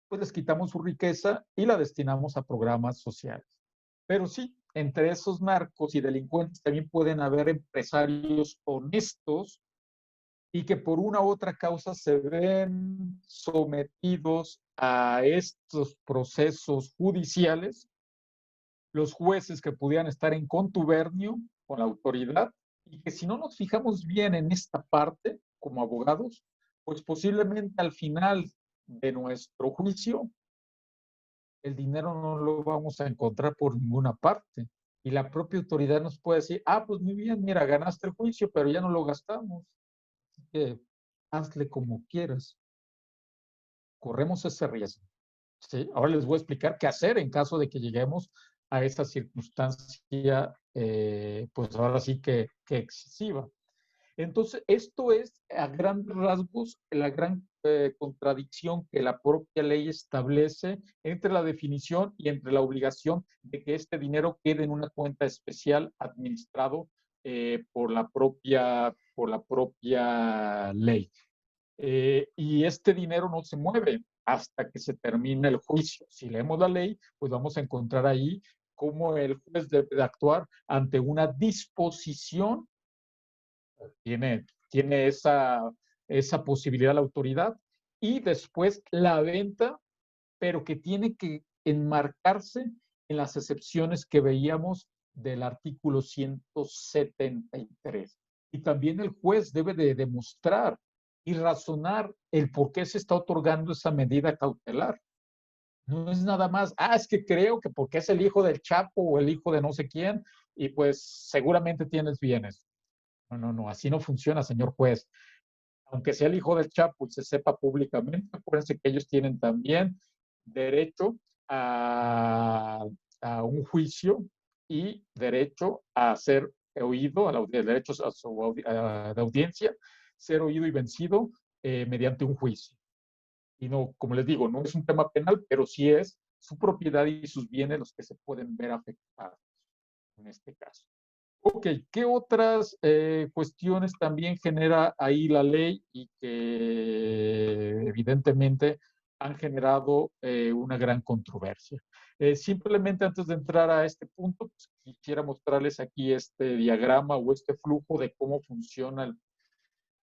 pues les quitamos su riqueza y la destinamos a programas sociales. Pero sí, entre esos narcos y delincuentes también pueden haber empresarios honestos y que por una u otra causa se ven sometidos a estos procesos judiciales, los jueces que pudieran estar en contubernio con la autoridad, y que, si no nos fijamos bien en esta parte como abogados, pues posiblemente al final de nuestro juicio el dinero no lo vamos a encontrar por ninguna parte. Y la propia autoridad nos puede decir, pues muy bien, mira, ganaste el juicio, pero ya no lo gastamos. Así que hazle como quieras. Corremos ese riesgo, ¿sí? Ahora les voy a explicar qué hacer en caso de que lleguemos a esa circunstancia, pues ahora sí que excesiva. Entonces, esto es a grandes rasgos la gran contradicción que la propia ley establece entre la definición y entre la obligación de que este dinero quede en una cuenta especial administrado por la propia ley. Y este dinero no se mueve hasta que se termine el juicio. Si leemos la ley, pues vamos a encontrar ahí cómo el juez debe de actuar ante una disposición. Tiene esa posibilidad la autoridad, y después la venta, pero que tiene que enmarcarse en las excepciones que veíamos del artículo 173. Y también el juez debe de demostrar y razonar el por qué se está otorgando esa medida cautelar. No es nada más, es que creo que porque es el hijo del Chapo o el hijo de no sé quién, y pues seguramente tienes bienes. No, así no funciona, señor juez. Aunque sea el hijo del Chapo y se sepa públicamente, acuérdense que ellos tienen también derecho a, a un juicio y derecho a ser oído, derecho a su de audiencia, ser oído y vencido mediante un juicio. Y no, como les digo, no es un tema penal, pero sí es su propiedad y sus bienes los que se pueden ver afectados en este caso. Ok, ¿qué otras cuestiones también genera ahí la ley y que evidentemente han generado una gran controversia? Simplemente, antes de entrar a este punto, pues, quisiera mostrarles aquí este diagrama o este flujo de cómo funciona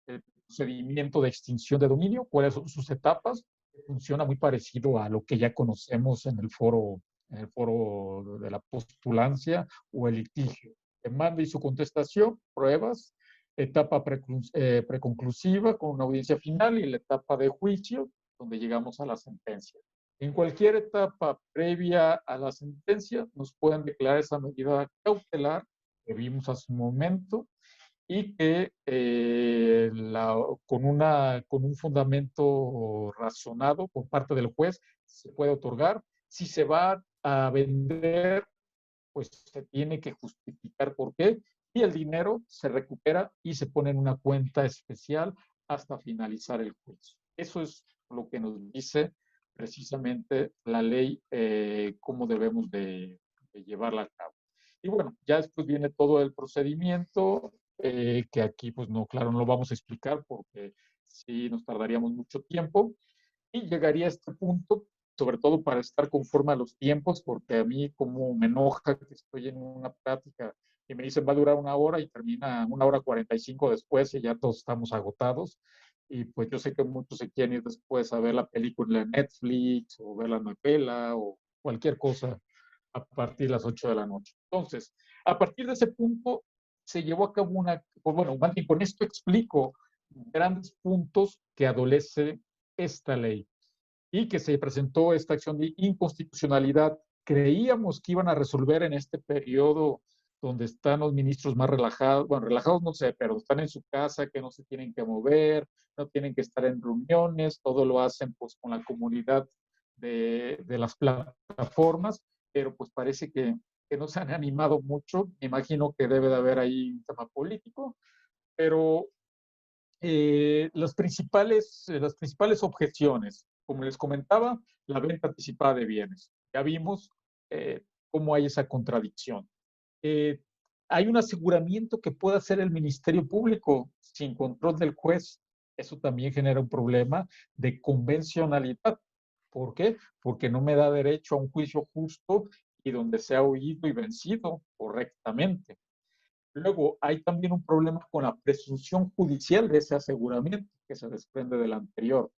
el procedimiento de extinción de dominio, cuáles son sus etapas. Funciona muy parecido a lo que ya conocemos en el foro de la postulancia o el litigio. Demanda y su contestación, pruebas, etapa preconclusiva con una audiencia final, y la etapa de juicio, donde llegamos a la sentencia. En cualquier etapa previa a la sentencia nos pueden declarar esa medida cautelar que vimos hace un momento, y que con un fundamento razonado por parte del juez se puede otorgar. Si se va a vender, pues se tiene que justificar por qué, y el dinero se recupera y se pone en una cuenta especial hasta finalizar el juicio. Eso es lo que nos dice precisamente la ley, cómo debemos de llevarla a cabo. Y bueno, ya después viene todo el procedimiento, que aquí pues no, claro, no lo vamos a explicar porque sí nos tardaríamos mucho tiempo, y llegaría a este punto, sobre todo para estar conforme a los tiempos, porque a mí como me enoja que estoy en una plática y me dicen va a durar 1 hora y termina 1 hora 45 después y ya todos estamos agotados. Y pues yo sé que muchos se quieren ir después a ver la película en Netflix o ver la novela o cualquier cosa a partir de las 8 de la noche. Entonces, a partir de ese punto se llevó a cabo una, pues bueno, más bien con esto explico grandes puntos que adolece esta ley y que se presentó esta acción de inconstitucionalidad. Creíamos que iban a resolver en este periodo donde están los ministros más relajados, bueno, relajados no sé, pero están en su casa, que no se tienen que mover, no tienen que estar en reuniones, todo lo hacen pues con la comunidad de las plataformas, pero pues parece que no se han animado mucho. Me imagino que debe de haber ahí un tema político, pero las principales objeciones, como les comentaba, la venta anticipada de bienes. Ya vimos cómo hay esa contradicción. Eh, Hay un aseguramiento que puede hacer el Ministerio Público sin control del juez. Eso también genera un problema de convencionalidad. ¿Por qué? Porque no me da derecho a un juicio justo y donde sea oído y vencido correctamente. Luego, hay también un problema con la presunción judicial de ese aseguramiento que se desprende del anterior.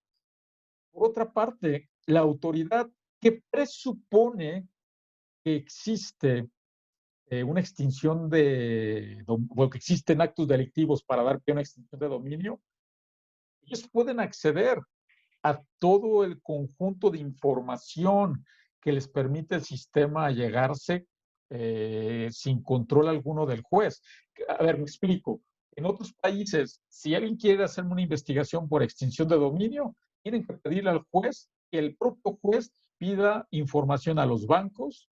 Por otra parte, la autoridad que presupone que existe una extinción o que existen actos delictivos para dar pie a una extinción de dominio, ellos pueden acceder a todo el conjunto de información que les permite el sistema llegarse sin control alguno del juez. A ver, me explico. En otros países, si alguien quiere hacer una investigación por extinción de dominio, tienen que pedirle al juez que el propio juez pida información a los bancos,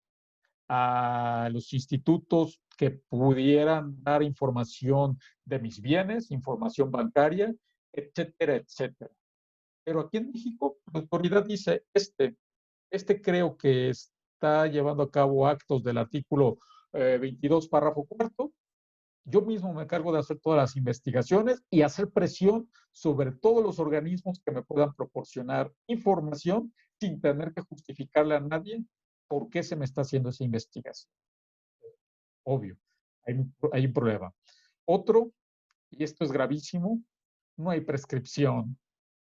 a los institutos que pudieran dar información de mis bienes, información bancaria, etcétera, etcétera. Pero aquí en México, la autoridad dice, creo que está llevando a cabo actos del artículo 22, párrafo cuarto. Yo mismo me encargo de hacer todas las investigaciones y hacer presión sobre todos los organismos que me puedan proporcionar información sin tener que justificarle a nadie por qué se me está haciendo esa investigación. Obvio, hay un problema. Otro, y esto es gravísimo, no hay prescripción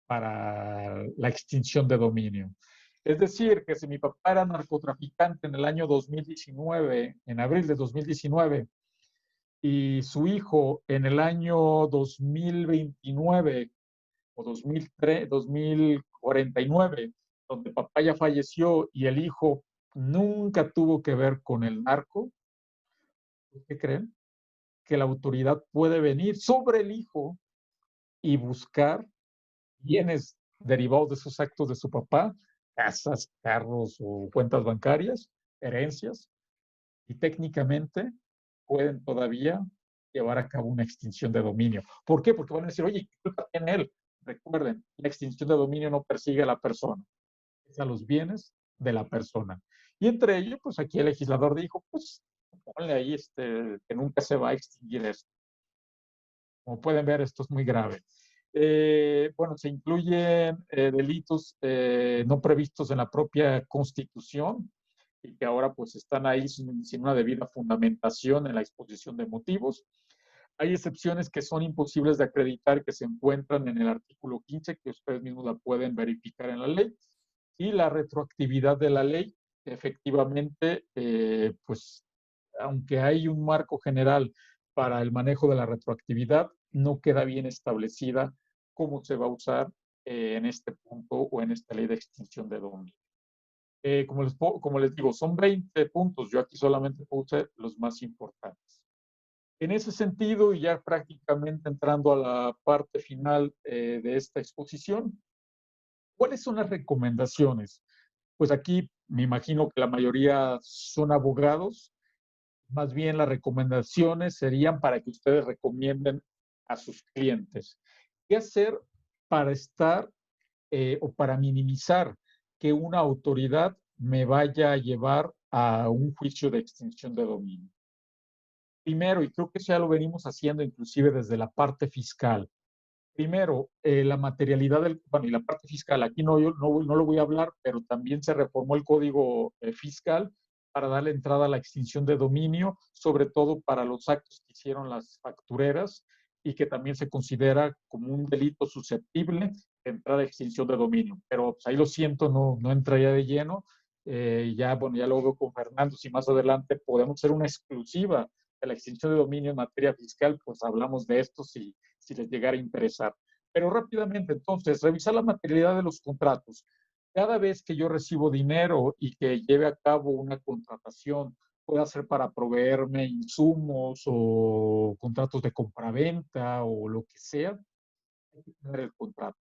para la extinción de dominio. Es decir, que si mi papá era narcotraficante en el año 2019, en abril de 2019, y su hijo en el año 2029 o 2049, donde papá ya falleció y el hijo nunca tuvo que ver con el narco, ¿qué creen? Que la autoridad puede venir sobre el hijo y buscar bienes derivados de esos actos de su papá, casas, carros o cuentas bancarias, herencias, y técnicamente pueden todavía llevar a cabo una extinción de dominio. ¿Por qué? Porque van a decir, oye, ¿qué culpa tiene él? Recuerden, la extinción de dominio no persigue a la persona, es a los bienes de la persona. Y entre ellos, pues aquí el legislador dijo, pues ponle ahí que nunca se va a extinguir esto. Como pueden ver, esto es muy grave. Bueno, se incluyen delitos no previstos en la propia Constitución y que ahora pues están ahí sin una debida fundamentación en la exposición de motivos. Hay excepciones que son imposibles de acreditar que se encuentran en el artículo 15, que ustedes mismos la pueden verificar en la ley, y la retroactividad de la ley, efectivamente, pues aunque hay un marco general para el manejo de la retroactividad, no queda bien establecida cómo se va a usar en este punto o en esta ley de extinción de dominio. Como les digo, son 20 puntos, yo aquí solamente puse los más importantes. En ese sentido, y ya prácticamente entrando a la parte final de esta exposición, ¿cuáles son las recomendaciones? Pues aquí me imagino que la mayoría son abogados Más bien las recomendaciones serían para que ustedes recomienden a sus clientes. ¿Qué hacer para estar o para minimizar que una autoridad me vaya a llevar a un juicio de extinción de dominio? Primero, y creo que eso ya lo venimos haciendo inclusive desde la parte fiscal. Primero, la materialidad bueno, y la parte fiscal, aquí no lo voy a hablar, pero también se reformó el código fiscal para darle entrada a la extinción de dominio, sobre todo para los actos que hicieron las factureras y que también se considera como un delito susceptible de entrada a extinción de dominio. Pero pues, ahí lo siento, no entraría de lleno. Bueno, ya lo veo con Fernando, si más adelante podemos hacer una exclusiva de la extinción de dominio en materia fiscal, pues hablamos de esto si les llegara a interesar. Pero rápidamente, entonces, revisar la materialidad de los contratos. Cada vez que yo recibo dinero y que lleve a cabo una contratación, pueda ser para proveerme insumos o contratos de compraventa o lo que sea, hay que tener el contrato.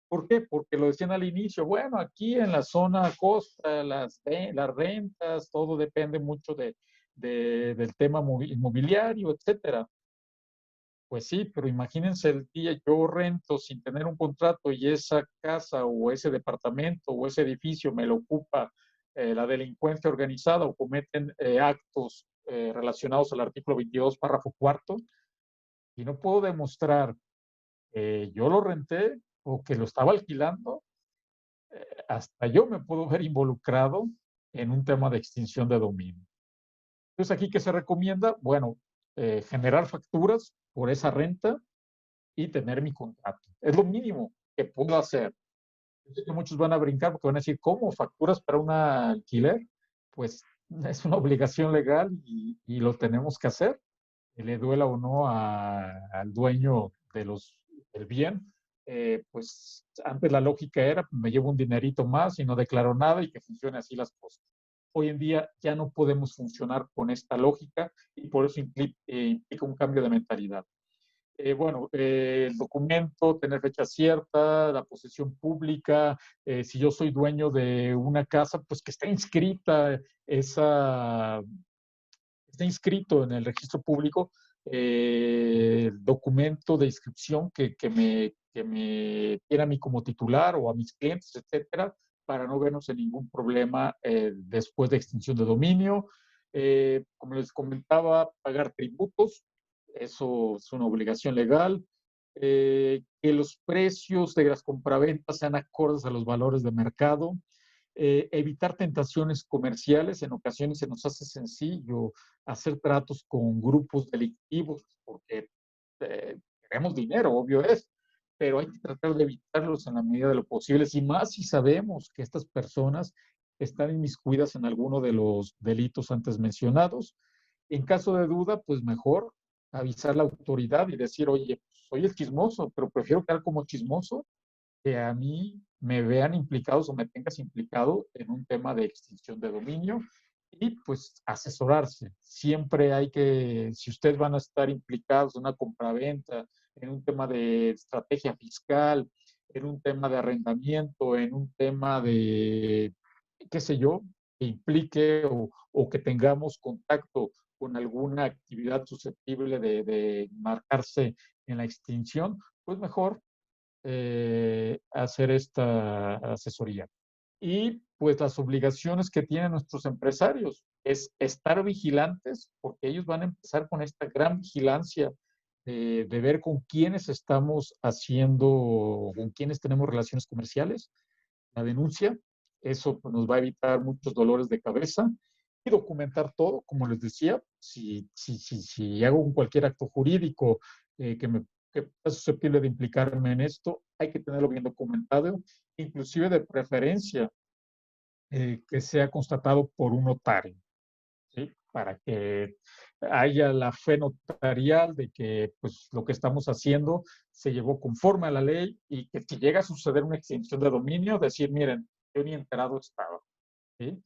¿Por qué? Porque lo decían al inicio, bueno, aquí en la zona costa, las rentas, todo depende mucho del tema inmobiliario, etcétera. Pues sí, pero imagínense el día yo rento sin tener un contrato y esa casa o ese departamento o ese edificio me lo ocupa la delincuencia organizada o cometen actos relacionados al artículo 22, párrafo cuarto, y no puedo demostrar que yo lo renté o que lo estaba alquilando, hasta yo me puedo ver involucrado en un tema de extinción de dominio. Entonces, ¿aquí qué se recomienda? Bueno, generar facturas por esa renta y tener mi contrato. Es lo mínimo que puedo hacer. Yo sé que muchos van a brincar porque van a decir, ¿cómo? ¿Facturas para un alquiler? Pues es una obligación legal y lo tenemos que hacer, le duela o no al dueño del bien. Pues antes la lógica era, me llevo un dinerito más y no declaro nada y que funcione así las cosas. Hoy en día ya no podemos funcionar con esta lógica y por eso implica un cambio de mentalidad. El documento, tener fecha cierta, la posesión pública, si yo soy dueño de una casa, pues que está inscrito en el registro público el documento de inscripción que me tiene a mí como titular o a mis clientes, etcétera, para no vernos en ningún problema después de extinción de dominio. Como les comentaba, pagar tributos, eso es una obligación legal. Que los precios de las compraventas sean acordes a los valores de mercado. Evitar tentaciones comerciales. En ocasiones se nos hace sencillo hacer tratos con grupos delictivos porque queremos dinero, obvio es, pero hay que tratar de evitarlos en la medida de lo posible, y más si sabemos que estas personas están inmiscuidas en alguno de los delitos antes mencionados. En caso de duda, pues mejor avisar a la autoridad y decir, oye, soy el chismoso, pero prefiero quedar como chismoso que a mí me vean implicados o me tengas implicado en un tema de extinción de dominio y pues asesorarse. Siempre hay que, si ustedes van a estar implicados en una compraventa, en un tema de estrategia fiscal, en un tema de arrendamiento, en un tema de, qué sé yo, que implique o que tengamos contacto con alguna actividad susceptible de marcarse en la extinción, pues mejor hacer esta asesoría. Y pues las obligaciones que tienen nuestros empresarios es estar vigilantes, porque ellos van a empezar con esta gran vigilancia de ver con quiénes estamos haciendo, con quiénes tenemos relaciones comerciales, la denuncia. Eso pues, nos va a evitar muchos dolores de cabeza y documentar todo, como les decía, si hago cualquier acto jurídico que es susceptible de implicarme en esto, hay que tenerlo bien documentado, inclusive de preferencia que sea constatado por un notario, ¿sí? Para que haya la fe notarial de que pues, lo que estamos haciendo se llevó conforme a la ley y que si llega a suceder una extinción de dominio, decir, miren, yo ni enterado estaba. ¿Sí?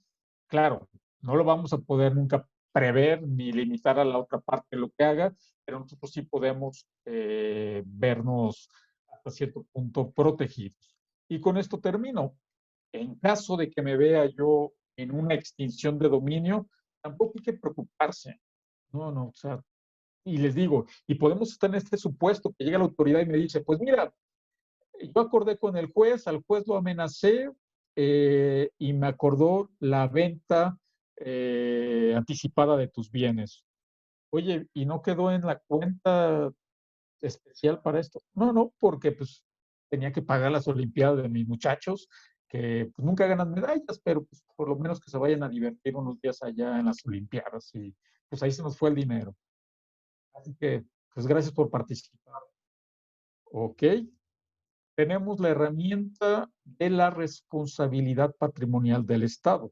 Claro, no lo vamos a poder nunca prever ni limitar a la otra parte lo que haga, pero nosotros sí podemos vernos hasta cierto punto protegidos. Y con esto termino. En caso de que me vea yo en una extinción de dominio, tampoco hay que preocuparse. No, o sea, y les digo, y podemos estar en este supuesto que llega la autoridad y me dice, pues mira, yo acordé con el juez, al juez lo amenacé y me acordó la venta anticipada de tus bienes. Oye, ¿y no quedó en la cuenta especial para esto? No, porque pues tenía que pagar las olimpiadas de mis muchachos, que pues, nunca ganan medallas, pero pues, por lo menos que se vayan a divertir unos días allá en las olimpiadas y pues ahí se nos fue el dinero. Así que, pues gracias por participar. Ok. Tenemos la herramienta de la responsabilidad patrimonial del Estado.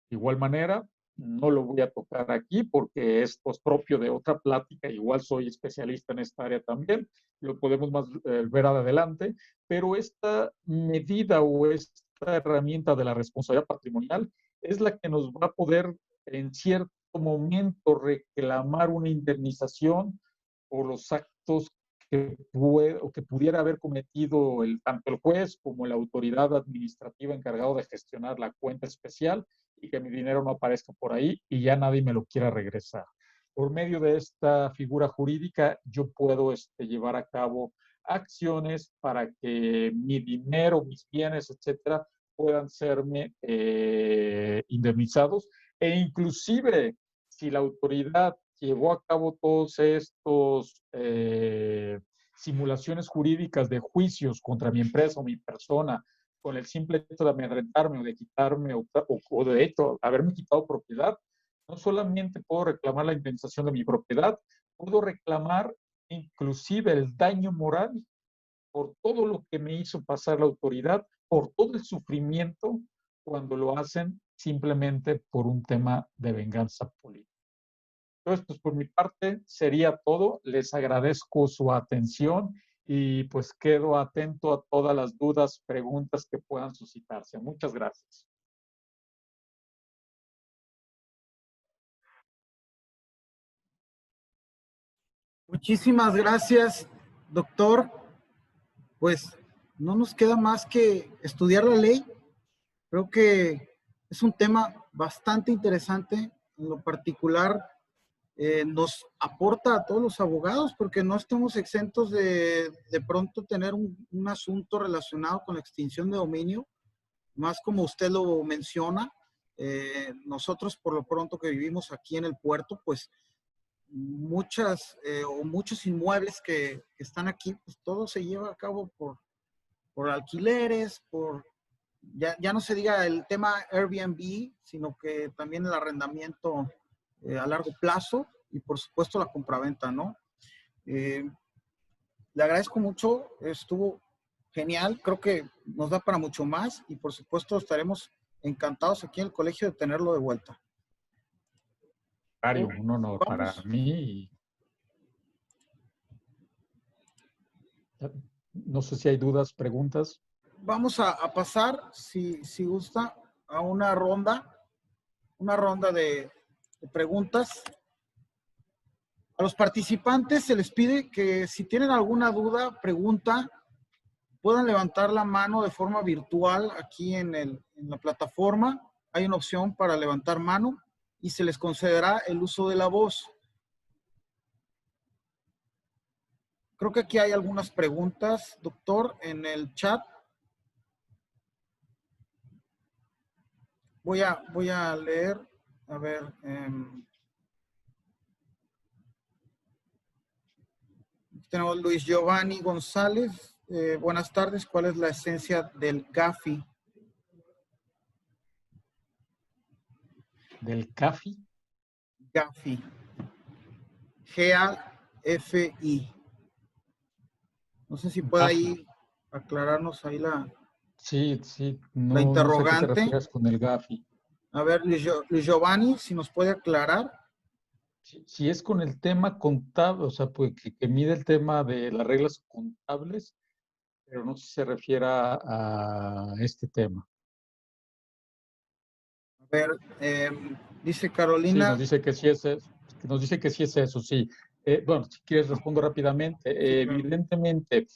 De igual manera, no lo voy a tocar aquí porque esto es propio de otra plática. Igual soy especialista en esta área también. Lo podemos más ver adelante. Pero esta medida o esta herramienta de la responsabilidad patrimonial es la que nos va a poder en cierto momento reclamar una indemnización por los actos que pudiera haber cometido tanto el juez como la autoridad administrativa encargado de gestionar la cuenta especial y que mi dinero no aparezca por ahí y ya nadie me lo quiera regresar. Por medio de esta figura jurídica, yo puedo llevar a cabo acciones para que mi dinero, mis bienes, etcétera, puedan serme indemnizados e inclusive si la autoridad llevó a cabo todos estos simulaciones jurídicas de juicios contra mi empresa o mi persona con el simple hecho de amedrentarme o de quitarme o de hecho haberme quitado propiedad, no solamente puedo reclamar la indemnización de mi propiedad, puedo reclamar inclusive el daño moral por todo lo que me hizo pasar la autoridad, por todo el sufrimiento cuando lo hacen simplemente por un tema de venganza política. Entonces, pues por mi parte sería todo. Les agradezco su atención y pues quedo atento a todas las dudas, preguntas que puedan suscitarse. Muchas gracias. Muchísimas gracias, doctor. Pues no nos queda más que estudiar la ley. Creo que es un tema bastante interesante. En lo particular, nos aporta a todos los abogados porque no estamos exentos de pronto tener un asunto relacionado con la extinción de dominio, más como usted lo menciona. Nosotros por lo pronto que vivimos aquí en el puerto, pues muchos inmuebles que están aquí, pues todo se lleva a cabo por alquileres, ya no se diga el tema Airbnb, sino que también el arrendamiento a largo plazo y por supuesto la compraventa, ¿no? Le agradezco mucho, estuvo genial, creo que nos da para mucho más y por supuesto estaremos encantados aquí en el colegio de tenerlo de vuelta. Mario, un honor para mí. No sé si hay dudas, preguntas. Vamos a pasar, si gusta, a una ronda de preguntas. A los participantes se les pide que si tienen alguna duda, pregunta, puedan levantar la mano de forma virtual aquí en la plataforma. Hay una opción para levantar mano y se les concederá el uso de la voz. Creo que aquí hay algunas preguntas, doctor, en el chat. Voy a leer, a ver. Tenemos Luis Giovanni González. Buenas tardes. ¿Cuál es la esencia del GAFI? ¿Del CAFI? GAFI. G-A-F-I. No sé si puede ahí aclararnos ahí la no, interrogante. No sé a qué te refieres con el GAFI. A ver, Luis Giovanni, si nos puede aclarar. Si es con el tema contable, o sea, pues que mide el tema de las reglas contables, pero no sé si se refiere a este tema. A ver, dice Carolina. Sí, nos dice que sí es eso. Nos dice que sí es eso, sí. Bueno, si quieres respondo rápidamente. Sí, claro. Evidentemente,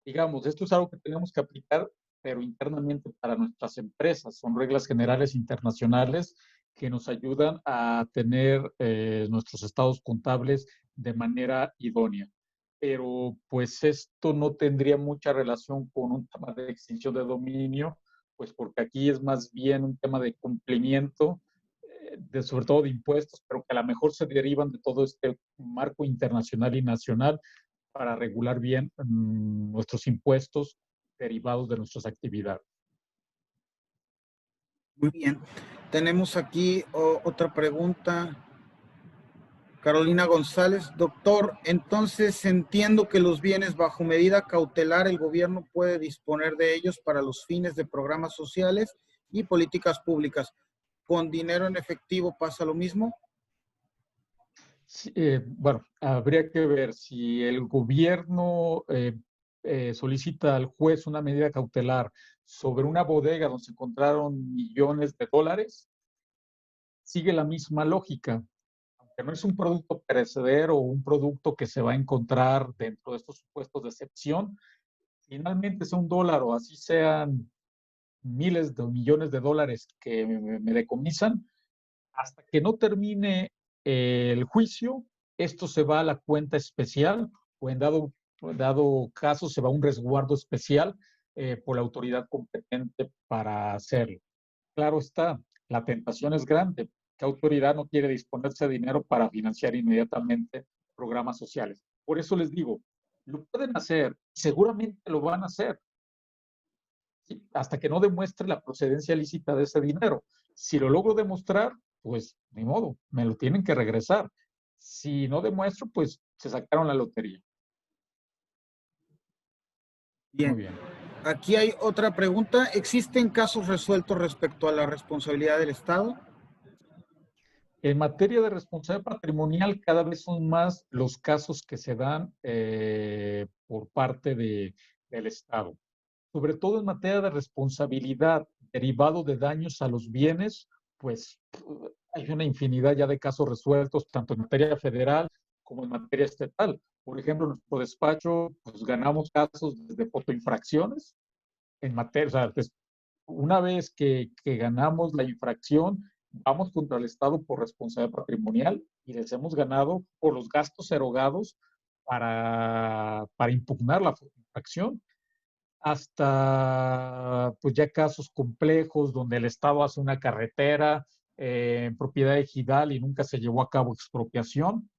digamos, esto es algo que tenemos que aplicar, pero internamente para nuestras empresas. Son reglas generales internacionales que nos ayudan a tener nuestros estados contables de manera idónea. Pero pues esto no tendría mucha relación con un tema de extinción de dominio, pues porque aquí es más bien un tema de cumplimiento, sobre todo de impuestos, pero que a lo mejor se derivan de todo este marco internacional y nacional para regular bien nuestros impuestos derivados de nuestras actividades. Muy bien. Tenemos aquí otra pregunta. Carolina González, doctor, entonces entiendo que los bienes bajo medida cautelar el gobierno puede disponer de ellos para los fines de programas sociales y políticas públicas. ¿Con dinero en efectivo pasa lo mismo? Sí, bueno, habría que ver si el gobierno solicita al juez una medida cautelar sobre una bodega donde se encontraron millones de dólares, sigue la misma lógica. Aunque no es un producto perecedero o un producto que se va a encontrar dentro de estos supuestos de excepción, finalmente sea un dólar o así sean miles de millones de dólares que me decomisan, hasta que no termine el juicio, esto se va a la cuenta especial o en dado caso se va a un resguardo especial por la autoridad competente para hacerlo. Claro está, la tentación es grande. ¿Qué autoridad no quiere disponerse de dinero para financiar inmediatamente programas sociales? Por eso les digo, lo pueden hacer, seguramente lo van a hacer, ¿sí? Hasta que no demuestre la procedencia lícita de ese dinero. Si lo logro demostrar, pues ni modo, me lo tienen que regresar. Si no demuestro, pues se sacaron la lotería. Bien. Muy bien. Aquí hay otra pregunta. ¿Existen casos resueltos respecto a la responsabilidad del Estado? En materia de responsabilidad patrimonial, cada vez son más los casos que se dan por parte del Estado. Sobre todo en materia de responsabilidad derivado de daños a los bienes, pues hay una infinidad ya de casos resueltos, tanto en materia federal como en materia estatal. Por ejemplo, en nuestro despacho, pues ganamos casos desde fotoinfracciones en materia, o sea, pues, una vez que ganamos la infracción, vamos contra el Estado por responsabilidad patrimonial y les hemos ganado por los gastos erogados para impugnar la infracción, hasta pues ya casos complejos donde el Estado hace una carretera en propiedad ejidal y nunca se llevó a cabo expropiación.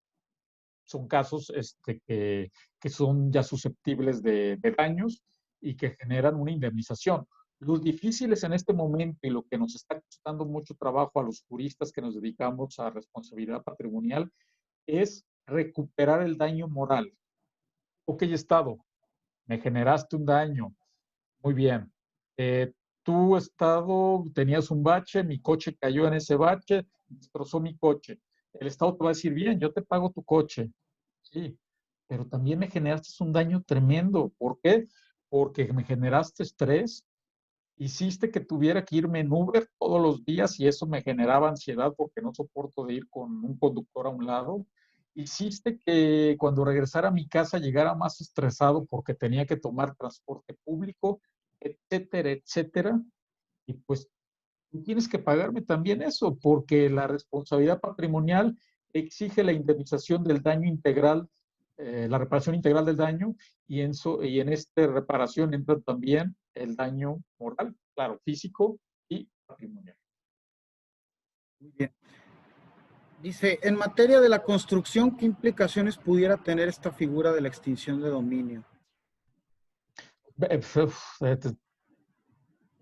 Son casos que son ya susceptibles de daños y que generan una indemnización. Los difíciles en este momento y lo que nos está costando mucho trabajo a los juristas que nos dedicamos a responsabilidad patrimonial es recuperar el daño moral. Ok, Estado, me generaste un daño, muy bien. Tu Estado tenías un bache, mi coche cayó en ese bache, destrozó mi coche. El Estado te va a decir, bien, yo te pago tu coche. Sí, pero también me generaste un daño tremendo. ¿Por qué? Porque me generaste estrés, hiciste que tuviera que irme en Uber todos los días y eso me generaba ansiedad porque no soporto de ir con un conductor a un lado. Hiciste que cuando regresara a mi casa llegara más estresado porque tenía que tomar transporte público, etcétera, etcétera. Y pues tú tienes que pagarme también eso porque la responsabilidad patrimonial exige la indemnización del daño integral, la reparación integral del daño y en esta reparación entra también el daño moral, claro, físico y patrimonial. Muy bien. Dice, en materia de la construcción, ¿qué implicaciones pudiera tener esta figura de la extinción de dominio?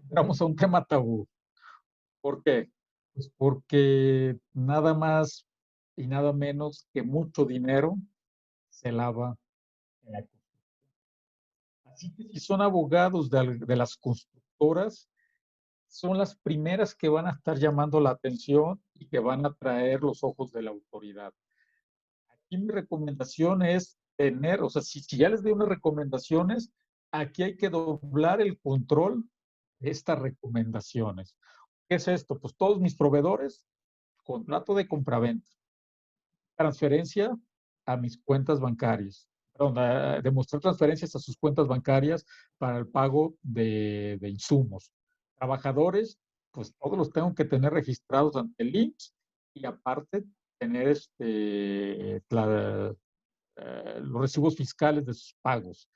Vamos a un tema tabú. ¿Por qué? Pues porque nada más y nada menos que mucho dinero se lava en la construcción. Así que si son abogados de las constructoras, son las primeras que van a estar llamando la atención y que van a traer los ojos de la autoridad. Aquí mi recomendación es tener, o sea, si ya les doy unas recomendaciones, aquí hay que doblar el control de estas recomendaciones. ¿Qué es esto? Pues todos mis proveedores, contrato de compraventa, transferencia a mis cuentas bancarias, perdón, demostrar transferencias a sus cuentas bancarias para el pago de insumos. Trabajadores, pues todos los tengo que tener registrados ante el IMSS y aparte tener los recibos fiscales de sus pagos.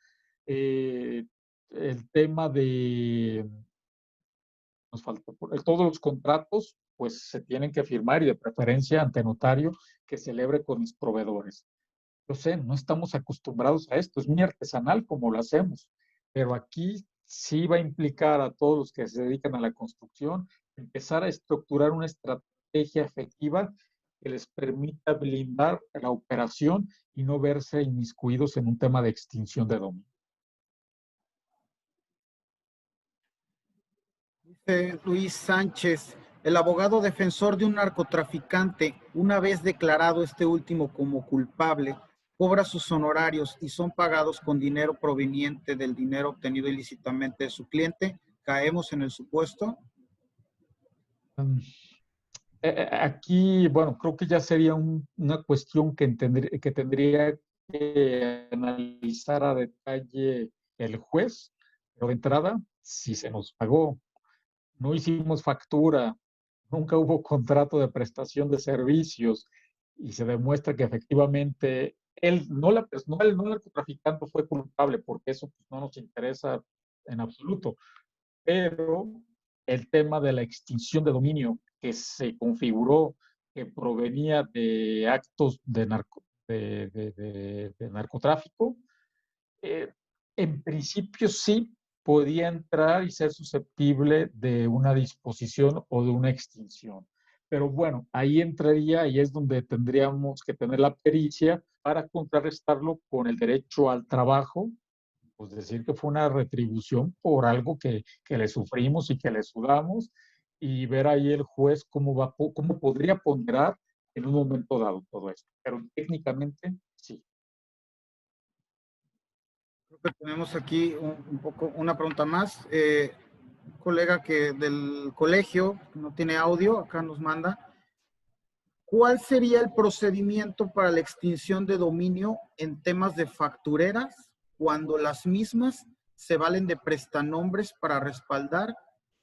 El tema de, nos falta, todos los contratos, pues se tienen que firmar y de preferencia ante notario que celebre con mis proveedores. Yo sé, no estamos acostumbrados a esto, es muy artesanal como lo hacemos, pero aquí sí va a implicar a todos los que se dedican a la construcción empezar a estructurar una estrategia efectiva que les permita blindar la operación y no verse inmiscuidos en un tema de extinción de dominio. Dice Luis Sánchez, el abogado defensor de un narcotraficante, una vez declarado este último como culpable, cobra sus honorarios y son pagados con dinero proveniente del dinero obtenido ilícitamente de su cliente. ¿Caemos en el supuesto? Aquí, bueno, creo que ya sería una cuestión que tendría que analizar a detalle el juez, pero de entrada, si se nos pagó, no hicimos factura, nunca hubo contrato de prestación de servicios y se demuestra que efectivamente él, no el narcotraficante fue culpable, porque eso pues, no nos interesa en absoluto, pero el tema de la extinción de dominio que se configuró que provenía de actos de narcotráfico, eh, en principio sí podía entrar y ser susceptible de una disposición o de una extinción. Pero bueno, ahí entraría y es donde tendríamos que tener la pericia para contrarrestarlo con el derecho al trabajo, pues decir que fue una retribución por algo que le sufrimos y que le sudamos, y ver ahí el juez cómo podría ponderar en un momento dado todo esto. Pero técnicamente sí. Creo que tenemos aquí un poco una pregunta más. Un colega que del colegio, no tiene audio, acá nos manda. ¿Cuál sería el procedimiento para la extinción de dominio en temas de factureras cuando las mismas se valen de prestanombres para respaldar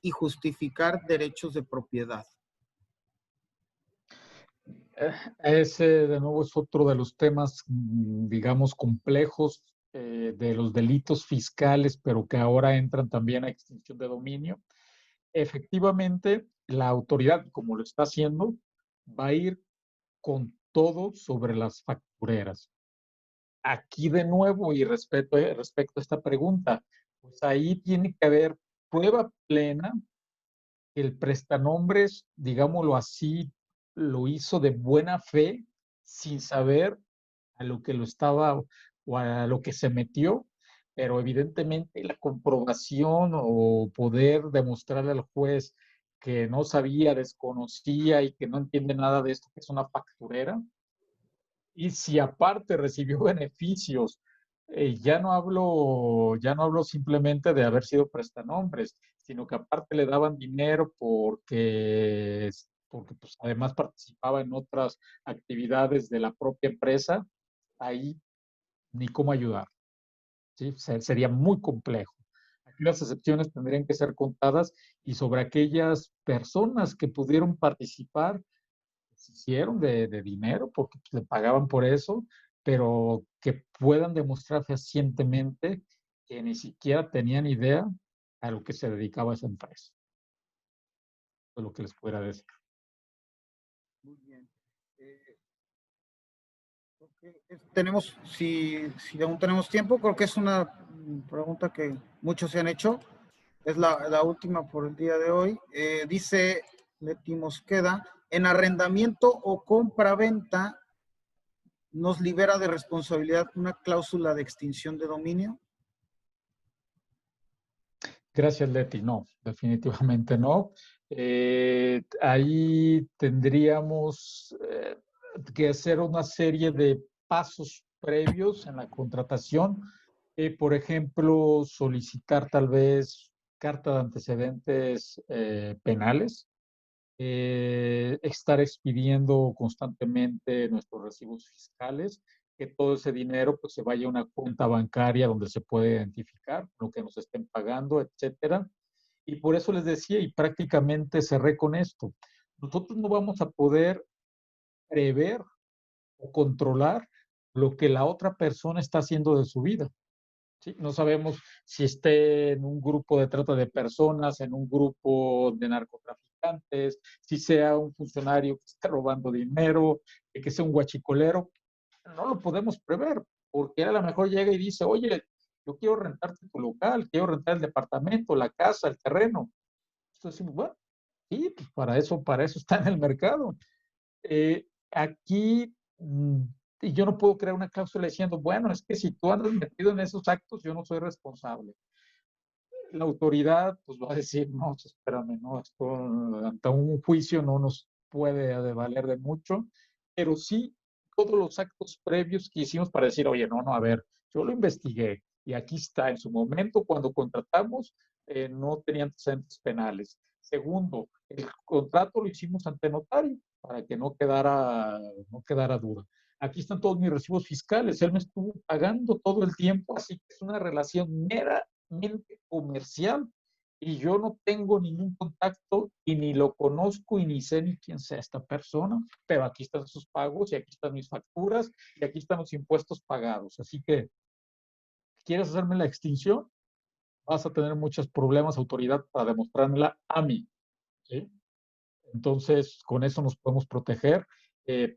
y justificar derechos de propiedad? Ese, de nuevo, es otro de los temas, digamos, complejos de los delitos fiscales, pero que ahora entran también a extinción de dominio. Efectivamente, la autoridad, como lo está haciendo, va a ir con todo sobre las factureras. Aquí de nuevo, y respecto a esta pregunta, pues ahí tiene que haber prueba plena que el prestanombres, digámoslo así, lo hizo de buena fe, sin saber a lo que lo estaba o a lo que se metió, pero evidentemente la comprobación o poder demostrarle al juez que no sabía, desconocía y que no entiende nada de esto, que es una facturera, y si aparte recibió beneficios, ya no hablo simplemente de haber sido prestanombres, sino que aparte le daban dinero porque pues, además participaba en otras actividades de la propia empresa, ahí ni cómo ayudar, ¿sí? Sería muy complejo. Aquí las excepciones tendrían que ser contadas y sobre aquellas personas que pudieron participar se hicieron de dinero porque pues, le pagaban por eso, pero que puedan demostrar fehacientemente que ni siquiera tenían idea a lo que se dedicaba esa empresa. Es lo que les pudiera decir. Muy bien. Tenemos, si aún tenemos tiempo, creo que es una pregunta que muchos se han hecho. Es la última por el día de hoy. Dice Leti Mosqueda, en arrendamiento o compra-venta nos libera de responsabilidad una cláusula de extinción de dominio. Gracias, Leti. No, definitivamente no. Ahí tendríamos que hacer una serie de pasos previos en la contratación. Por ejemplo, solicitar tal vez carta de antecedentes penales, estar expidiendo constantemente nuestros recibos fiscales, que todo ese dinero pues se vaya a una cuenta bancaria donde se puede identificar lo que nos estén pagando, etcétera. Y por eso les decía, y prácticamente cerré con esto, nosotros no vamos a poder prever o controlar lo que la otra persona está haciendo de su vida. ¿Sí? No sabemos si esté en un grupo de trata de personas, en un grupo de narcotraficantes, si sea un funcionario que esté robando dinero, que sea un guachicolero. No lo podemos prever, porque él a lo mejor llega y dice, oye, yo quiero rentarte tu local, quiero rentar el departamento, la casa, el terreno. Entonces decimos, bueno, sí, pues para eso está en el mercado. Aquí, y yo no puedo crear una cláusula diciendo, bueno, es que si tú andas metido en esos actos, yo no soy responsable. La autoridad, pues va a decir, no, espérame, no, esto ante un juicio no nos puede valer de mucho, pero sí todos los actos previos que hicimos para decir, oye, no, a ver, yo lo investigué y aquí está, en su momento cuando contratamos, no tenía antecedentes penales. Segundo, el contrato lo hicimos ante notario para que no quedara duda. Aquí están todos mis recibos fiscales, él me estuvo pagando todo el tiempo, así que es una relación meramente comercial y yo no tengo ningún contacto y ni lo conozco y ni sé ni quién sea esta persona, pero aquí están sus pagos y aquí están mis facturas y aquí están los impuestos pagados. Así que, ¿quieres hacerme la extinción? Vas a tener muchos problemas, autoridad, para demostrármela a mí. ¿Sí? Entonces, con eso nos podemos proteger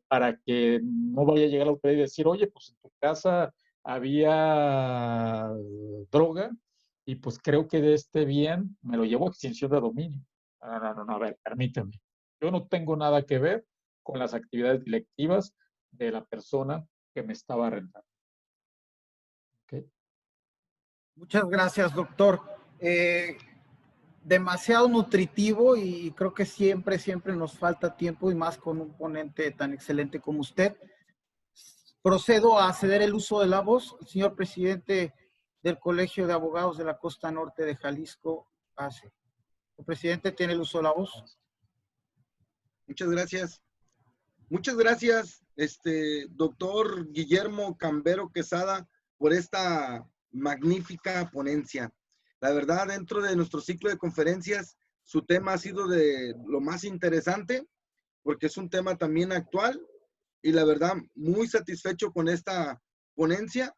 para que no vaya a llegar la autoridad y decir, oye, pues en tu casa había droga y pues creo que de este bien me lo llevo a extinción de dominio. No, a ver, permíteme. Yo no tengo nada que ver con las actividades directivas de la persona que me estaba rentando. ¿Okay? Muchas gracias, doctor. Demasiado nutritivo y creo que siempre nos falta tiempo y más con un ponente tan excelente como usted. Procedo a ceder el uso de la voz, señor presidente del Colegio de Abogados de la Costa Norte de Jalisco, ACE. El presidente tiene el uso de la voz. Muchas gracias. Muchas gracias, doctor Guillermo Cambero Quesada, por esta magnífica ponencia. La verdad, dentro de nuestro ciclo de conferencias, su tema ha sido de lo más interesante, porque es un tema también actual, y la verdad, muy satisfecho con esta ponencia,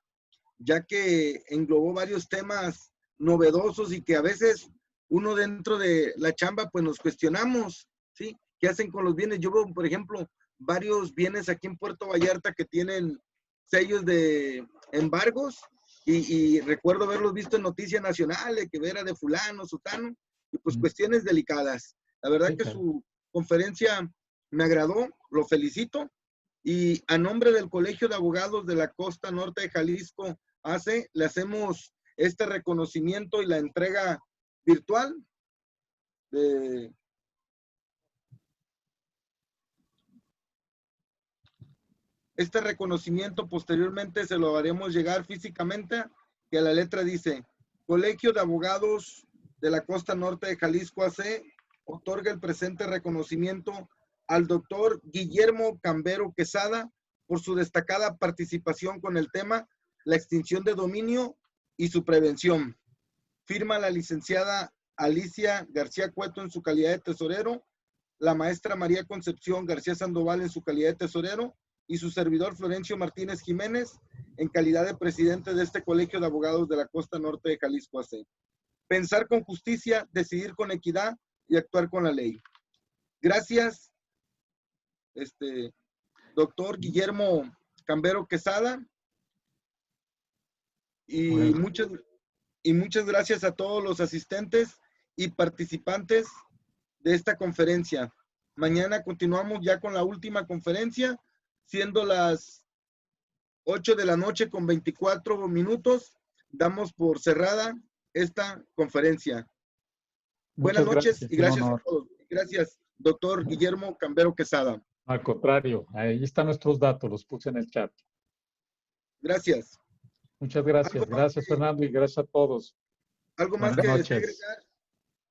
ya que englobó varios temas novedosos y que a veces uno dentro de la chamba, pues nos cuestionamos, ¿sí? ¿Qué hacen con los bienes? Yo veo, por ejemplo, varios bienes aquí en Puerto Vallarta que tienen sellos de embargos y recuerdo haberlos visto en Noticias Nacionales, que era de fulano, sutano, y pues cuestiones delicadas. La verdad que su conferencia me agradó, lo felicito, y a nombre del Colegio de Abogados de la Costa Norte de Jalisco, ACE, le hacemos este reconocimiento y la entrega virtual de este reconocimiento. Posteriormente se lo haremos llegar físicamente, que la letra dice: Colegio de Abogados de la Costa Norte de Jalisco AC otorga el presente reconocimiento al doctor Guillermo Cambero Quesada por su destacada participación con el tema la extinción de dominio y su prevención. Firma la licenciada Alicia García Cueto en su calidad de tesorero, la maestra María Concepción García Sandoval en su calidad de tesorero y su servidor Florencio Martínez Jiménez en calidad de presidente de este Colegio de Abogados de la Costa Norte de Jalisco AC. Pensar con justicia, decidir con equidad y actuar con la ley. Gracias, doctor Guillermo Cambero Quesada, y muchas gracias a todos los asistentes y participantes de esta conferencia. Mañana continuamos ya con la última conferencia, siendo las 8 de la noche con 24 minutos. Damos por cerrada esta conferencia. Buenas noches y gracias a todos. Gracias, doctor Guillermo Cambero Quesada. Al contrario, ahí están nuestros datos, los puse en el chat. Gracias. Muchas gracias. Gracias, Fernando, y gracias a todos. ¿Algo más que agregar,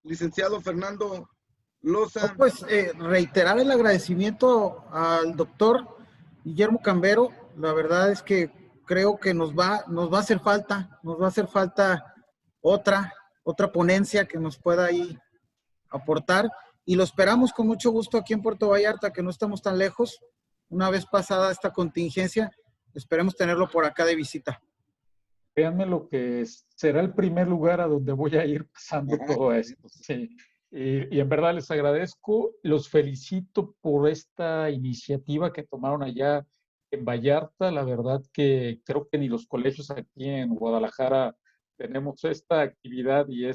licenciado Fernando Loza? No, pues reiterar el agradecimiento al doctor Guillermo Cambero. La verdad es que creo que nos va a hacer falta otra otra ponencia que nos pueda ahí aportar. Y lo esperamos con mucho gusto aquí en Puerto Vallarta, que no estamos tan lejos. Una vez pasada esta contingencia, esperemos tenerlo por acá de visita. Créanme lo que será el primer lugar a donde voy a ir pasando todo esto. Sí. Y en verdad les agradezco, los felicito por esta iniciativa que tomaron allá en Vallarta. La verdad que creo que ni los colegios aquí en Guadalajara tenemos esta actividad y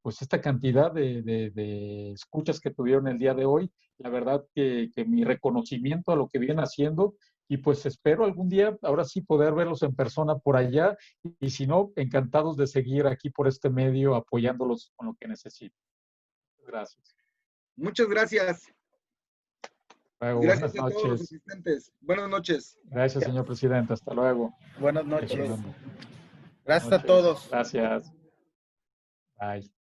pues esta cantidad de escuchas que tuvieron el día de hoy. La verdad que mi reconocimiento a lo que vienen haciendo. Y pues espero algún día, ahora sí, poder verlos en persona por allá. Y si no, encantados de seguir aquí por este medio apoyándolos con lo que necesiten. Gracias. Muchas gracias. Luego, Gracias buenas a todos los noches. asistentes. Buenas noches. Gracias, señor presidente. Hasta luego. Buenas noches. Buenas Gracias a noches. todos. Gracias. Bye.